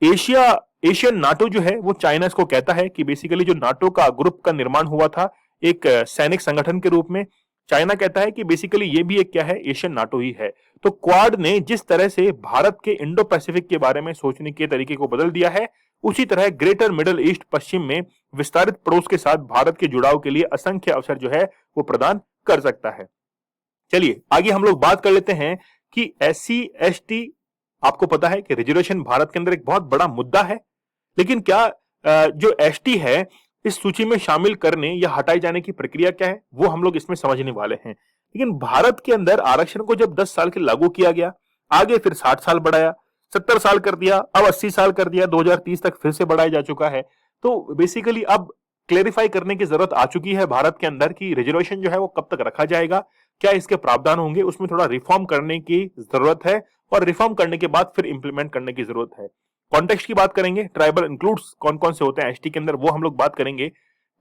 एशियन नाटो जो है वो चाइना इसको कहता है कि बेसिकली जो नाटो का ग्रुप का निर्माण हुआ था एक सैनिक संगठन के रूप में, चाइना कहता है कि बेसिकली ये भी एक क्या है? एशियन नाटो ही है। तो क्वाड ने जिस तरह से भारत के इंडो पैसिफिक के बारे में सोचने के तरीके को बदल दिया है, उसी तरह ग्रेटर मिडिल ईस्ट पश्चिम में विस्तारित पड़ोस के साथ भारत के जुड़ाव के लिए असंख्य अवसर जो है वो प्रदान कर सकता है। चलिए आगे हम लोग बात कर लेते हैं कि SC ST, आपको पता है कि रिजर्वेशन भारत के अंदर एक बहुत बड़ा मुद्दा है। लेकिन क्या जो ST है इस सूची में शामिल करने या हटाए जाने की प्रक्रिया क्या है वो हम लोग इसमें समझने वाले हैं। लेकिन भारत के अंदर आरक्षण को जब 10 साल के लागू किया गया, आगे फिर 60 साल बढ़ाया, 70 साल कर दिया, अब 80 साल कर दिया, 2030 तक फिर से बढ़ाया जा चुका है। तो बेसिकली अब क्लेरिफाई करने की जरूरत आ चुकी है भारत के अंदर कि रिजर्वेशन जो है वो कब तक रखा जाएगा, क्या इसके प्रावधान होंगे, उसमें थोड़ा रिफॉर्म करने की जरूरत है और रिफॉर्म करने के बाद फिर इंप्लीमेंट करने की जरूरत है। कॉन्टेक्स्ट की बात करेंगे, ट्राइबल इंक्लूड्स कौन कौन से होते हैं एसटी के अंदर वो हम लोग बात करेंगे।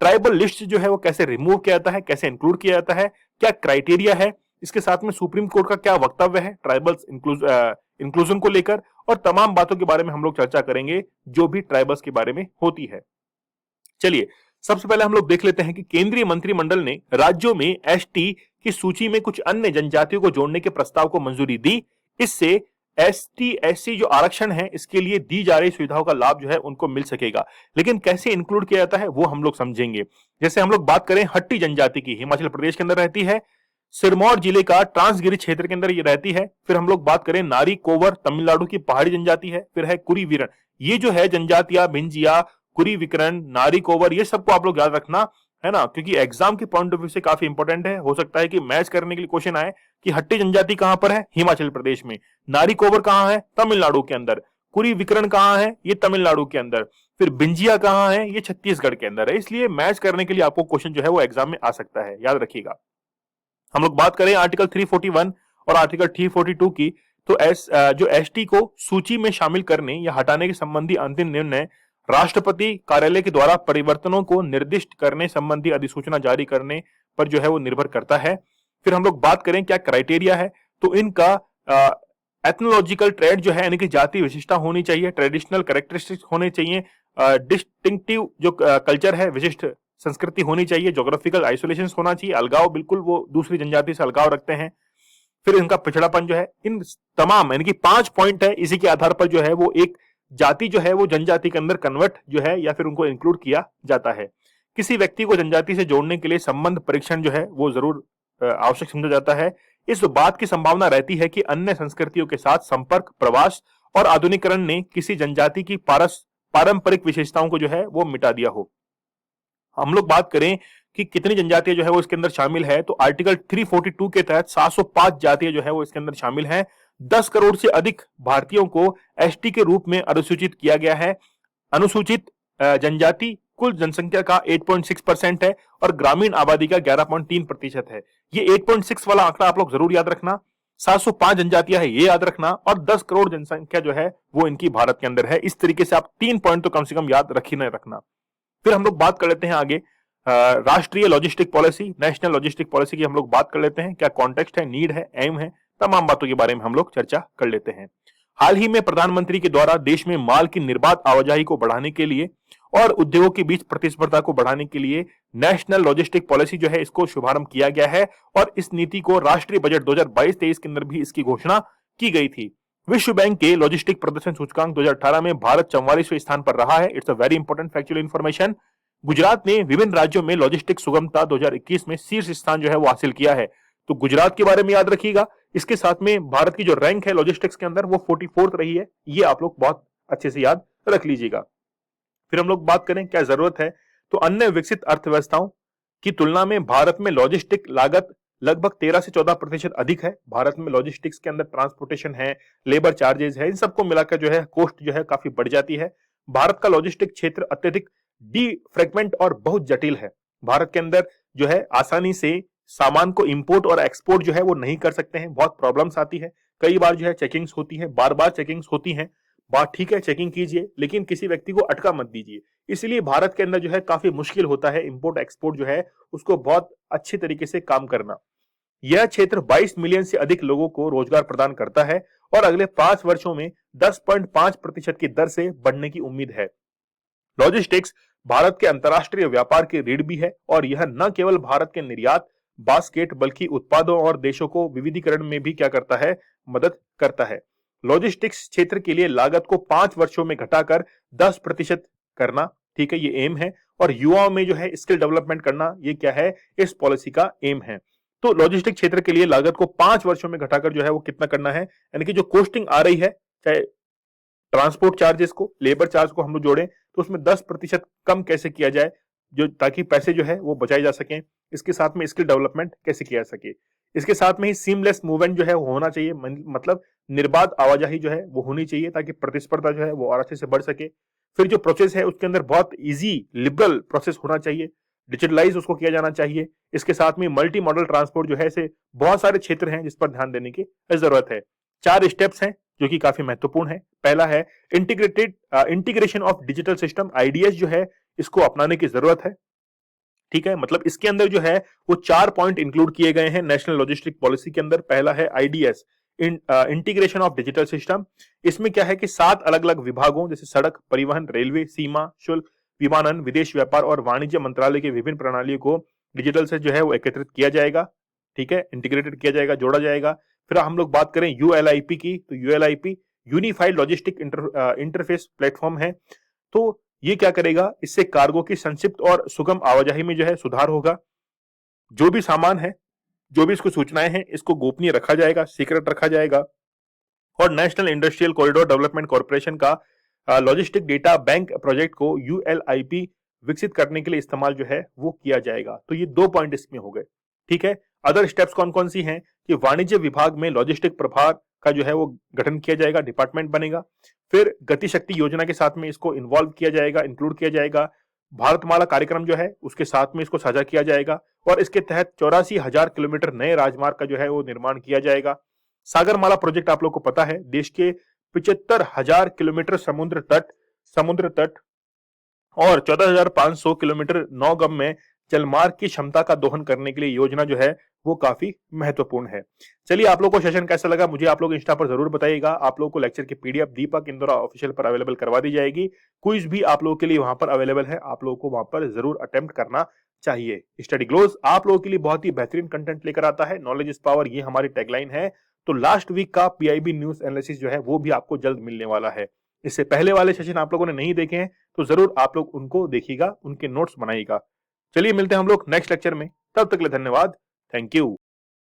ट्राइबल लिस्ट जो है वो कैसे रिमूव किया जाता है, कैसे इंक्लूड किया जाता है, क्या क्राइटेरिया है, इसके साथ में सुप्रीम कोर्ट का क्या वक्तव्य है ट्राइबल्स इंक्लूजन को लेकर, और तमाम बातों के बारे में हम लोग चर्चा करेंगे जो भी ट्राइबल्स के बारे में होती है। चलिए सबसे पहले हम लोग देख लेते हैं कि केंद्रीय मंत्रिमंडल ने राज्यों में एसटी की सूची में कुछ अन्य जनजातियों को जोड़ने के प्रस्ताव को मंजूरी दी। इससे एसटी एससी जो आरक्षण है इसके लिए दी जा रही सुविधाओं का लाभ जो है उनको मिल सकेगा। लेकिन कैसे इंक्लूड किया जाता है वो हम लोग समझेंगे। जैसे हम लोग बात करें हट्टी जनजाति की, हिमाचल प्रदेश के अंदर रहती है, सिरमौर जिले का ट्रांसगिरी क्षेत्र के अंदर ये रहती है। फिर हम लोग बात करें नारी कोवर, तमिलनाडु की पहाड़ी जनजाति है। फिर है कुरी वीरण, ये जो है जनजातियां भिंजिया, कुरी विकरण, नारी कोवर, ये सबको आप लोग याद रखना है ना, क्योंकि एग्जाम के पॉइंट ऑफ व्यू से काफी इंपॉर्टेंट है। हो सकता है कि मैच करने के लिए क्वेश्चन आए कि हट्टी जनजाति कहां पर है, हिमाचल प्रदेश में, नारी कोवर कहां है, तमिलनाडु के अंदर, कुरी विकरण कहां है, ये तमिलनाडु के अंदर, फिर बिंजिया कहां है, ये छत्तीसगढ़ के अंदर है। इसलिए मैच करने के लिए आपको क्वेश्चन जो है वो एग्जाम में आ सकता है, याद रखिएगा। हम लोग बात करें आर्टिकल 341 और आर्टिकल 342 की, तो जो एसटी को सूची में शामिल करने या हटाने के संबंधी अंतिम निर्णय राष्ट्रपति कार्यालय के द्वारा परिवर्तनों को निर्दिष्ट करने संबंधी अधिसूचना जारी करने पर जो है वो निर्भर करता है। फिर हम लोग बात करें क्या क्राइटेरिया है, तो इनका एथनोलॉजिकल ट्रेड जो है यानी कि जाति विशिष्टता होनी चाहिए, ट्रेडिशनल कैरेक्टरिस्टिक्स होने चाहिए, डिस्टिंक्टिव जो कल्चर है, विशिष्ट संस्कृति होनी चाहिए, ज्योग्राफिकल आइसोलेशन होना चाहिए, अलगाव बिल्कुल वो दूसरी जनजाति से अलगाव रखते हैं। फिर इनका पिछड़ापन जो है, इन तमाम यानी कि 5 पॉइंट है, इसी के आधार पर जो है वो एक जाति जो है वो जनजाति के अंदर कन्वर्ट जो है या फिर उनको इंक्लूड किया जाता है। किसी व्यक्ति को जनजाति से जोड़ने के लिए संबंध परीक्षण जो है वो जरूर आवश्यक समझा जाता है। इस बात की संभावना रहती है कि अन्य संस्कृतियों के साथ संपर्क, प्रवास और आधुनिकरण ने किसी जनजाति की पारंपरिक विशेषताओं को जो है वो मिटा दिया हो। हम लोग बात करें कि कितनी जनजातियां जो है वो इसके अंदर शामिल है, तो आर्टिकल 342 के तहत 705 जातियां जो है वो इसके अंदर शामिल हैं। 10 करोड़ से अधिक भारतीयों को एसटी के रूप में अनुसूचित किया गया है। अनुसूचित जनजाति कुल जनसंख्या का 8.6% है और ग्रामीण आबादी का 11.3% है। ये 8.6 वाला आंकड़ा आप लोग जरूर याद रखना। 705 जनजातियां है ये याद रखना, और 10 करोड़ जनसंख्या जो है वो इनकी भारत के अंदर है। इस तरीके से आप 3 पॉइंट तो कम से कम याद रख ही नहीं रखना। फिर हम लोग बात कर लेते हैं आगे राष्ट्रीय logistic policy, national logistic policy की हम लोग बात कर लेते हैं। क्या कॉन्टेक्स्ट है, नीड है, एम है, तमाम बातों के बारे में हम लोग चर्चा कर लेते हैं। हाल ही में प्रधानमंत्री के द्वारा देश में माल की निर्बाध आवाजाही को बढ़ाने के लिए और उद्योगों के बीच प्रतिस्पर्धा को बढ़ाने के लिए नेशनल लॉजिस्टिक पॉलिसी जो है इसको शुभारंभ किया गया है, और इस नीति को राष्ट्रीय बजट 2022-23 के अंदर भी इसकी घोषणा की गई थी। विश्व बैंक के लॉजिस्टिक प्रदर्शन सूचकांक 2018 में भारत 44वें स्थान पर रहा है। It's a very important factual information. Gujarat ने विभिन्न राज्यों में लॉजिस्टिक सुगमता 2021 में शीर्ष स्थान जो है वो हासिल किया है। तो गुजरात के बारे में याद रखिएगा। इसके साथ में भारत की जो रैंक है लॉजिस्टिक्स के अंदर वो 44th रही है, ये आप लोग बहुत अच्छे से याद रख लीजिएगा। फिर हम लोग बात करें क्या जरूरत है, तो अन्य विकसित अर्थव्यवस्थाओं की तुलना में भारत में लॉजिस्टिक लागत लगभग 13 से 14% अधिक है। भारत में लॉजिस्टिक्स के अंदर ट्रांसपोर्टेशन है, लेबर चार्जेस है, इन सबको मिलाकर जो है कॉस्ट जो है काफी बढ़ जाती है। भारत का लॉजिस्टिक क्षेत्र अत्यधिक डी फ्रेगमेंट और बहुत जटिल है। भारत के अंदर जो है आसानी से सामान को इंपोर्ट और एक्सपोर्ट जो है वो नहीं कर सकते हैं, बहुत प्रॉब्लम्स आती है। कई बार जो है चेकिंग्स होती है, बार बार चेकिंग्स होती हैं। बात ठीक है, चेकिंग कीजिए, लेकिन किसी व्यक्ति को अटका मत दीजिए। इसलिए भारत के अंदर जो है काफी मुश्किल होता है इंपोर्ट एक्सपोर्ट जो है उसको बहुत अच्छे तरीके से काम करना। यह क्षेत्र 22 मिलियन से अधिक लोगों को रोजगार प्रदान करता है और अगले 5 वर्षों में 10.5% की दर से बढ़ने की उम्मीद है। लॉजिस्टिक्स भारत के अंतर्राष्ट्रीय व्यापार की रीढ़ भी है, और यह न केवल भारत के निर्यात बास्केट बल्कि उत्पादों और देशों को विविधीकरण में भी क्या करता है, मदद करता है। लॉजिस्टिक्स क्षेत्र के लिए लागत को 5 वर्षों में घटाकर 10% करना, ठीक है, ये एम है। और युवाओं में जो है स्किल डेवलपमेंट करना, ये क्या है, इस पॉलिसी का एम है। तो लॉजिस्टिक क्षेत्र के लिए लागत को 5 वर्षों में घटाकर जो है वो कितना करना है, यानी कि जो कॉस्टिंग आ रही है, चाहे ट्रांसपोर्ट चार्जेस को, लेबर चार्ज को हम लोग जोड़ें तो उसमें 10% कम कैसे किया जाए, जो ताकि पैसे जो है वो बचाए जा सकें। इसके साथ में स्किल डेवलपमेंट कैसे किया जा सके। इसके साथ में ही सीमलेस मूवमेंट जो है वो होना चाहिए, मतलब निर्बाध आवाजाही जो है वो होनी चाहिए ताकि प्रतिस्पर्धा जो है वो और अच्छे से बढ़ सके। फिर जो प्रोसेस है उसके अंदर बहुत इजी लिबरल प्रोसेस होना चाहिए, डिजिटलाइज उसको किया जाना चाहिए। इसके साथ में मल्टी मॉडल ट्रांसपोर्ट जो है, ऐसे बहुत सारे क्षेत्र हैं जिस पर ध्यान देने की जरूरत है। 4 स्टेप्स हैं जो कि काफी महत्वपूर्ण है। पहला है integration of digital system, IDs जो है इसको अपनाने की जरूरत है, ठीक है। मतलब इसके अंदर जो है वो 4 पॉइंट इंक्लूड किए गए हैं नेशनल लॉजिस्टिक पॉलिसी के अंदर। पहला है IDs, integration of digital system. इसमें क्या है कि 7 अलग अलग विभागों जैसे सड़क परिवहन, रेलवे, सीमा शुल्क, विमानन, विदेश व्यापार और वाणिज्य मंत्रालय की विभिन्न प्रणालियों को डिजिटल से जो है वो एकत्रित किया जाएगा, ठीक है, इंटीग्रेटेड किया जाएगा, जोड़ा जाएगा। फिर हम लोग बात करें यूएलआईपी की, तो यूएलआईपी यूनिफाइड लॉजिस्टिक इंटरफेस प्लेटफॉर्म है। तो ये क्या करेगा, इससे कार्गो की संक्षिप्त और सुगम आवाजाही में जो है सुधार होगा। जो भी सामान है, जो भी इसको सूचनाएं हैं, इसको गोपनीय रखा जाएगा, सीक्रेट रखा जाएगा। और national industrial corridor development corporation का लॉजिस्टिक डेटा बैंक प्रोजेक्ट को यूएलआईपी विकसित करने के लिए इस्तेमाल जो है वो किया जाएगा। तो ये 2 पॉइंट इसमें हो गए, ठीक है। अदर स्टेप्स कौन कौन सी हैं कि वाणिज्य विभाग में लॉजिस्टिक प्रभाग का जो है वो गठन किया जाएगा, डिपार्टमेंट बनेगा। फिर गति शक्ति योजना के साथ में इसको इन्वॉल्व किया जाएगा, इंक्लूड किया जाएगा। भारतमाला कार्यक्रम जो है उसके साथ में इसको साझा किया जाएगा और इसके तहत 84,000 किलोमीटर नए राजमार्ग का जो है वो निर्माण किया जाएगा। सागरमाला प्रोजेक्ट आप लोग को पता है, देश के 75,000 किलोमीटर समुद्र तट और 14,500 किलोमीटर नौगम में जलमार्ग की क्षमता का दोहन करने के लिए योजना जो है वो काफी महत्वपूर्ण है। चलिए, आप लोगों को सेशन कैसा लगा मुझे आप लोग इंस्टा पर जरूर बताइएगा। आप लोगों को लेक्चर की पीडीएफ दीपक इंदौरा ऑफिशियल पर अवेलेबल करवा दी जाएगी। क्विज भी आप लोगों के लिए वहां पर अवेलेबल है, आप लोगों को वहां पर जरूर अटेम्प्ट करना चाहिए। स्टडी ग्लोस आप लोगों के लिए बहुत ही बेहतरीन कंटेंट लेकर आता है, नॉलेज इज पावर, ये हमारी टैगलाइन है। तो लास्ट वीक का पीआईबी न्यूज एनालिसिस जो है वो भी आपको जल्द मिलने वाला है। इससे पहले वाले सेशन आप लोगों ने नहीं देखे हैं तो जरूर आप लोग उनको देखिएगा, उनके नोट्स बनाइएगा। चलिए मिलते हैं हम लोग नेक्स्ट लेक्चर में, तब तक के लिए धन्यवाद, थैंक यू।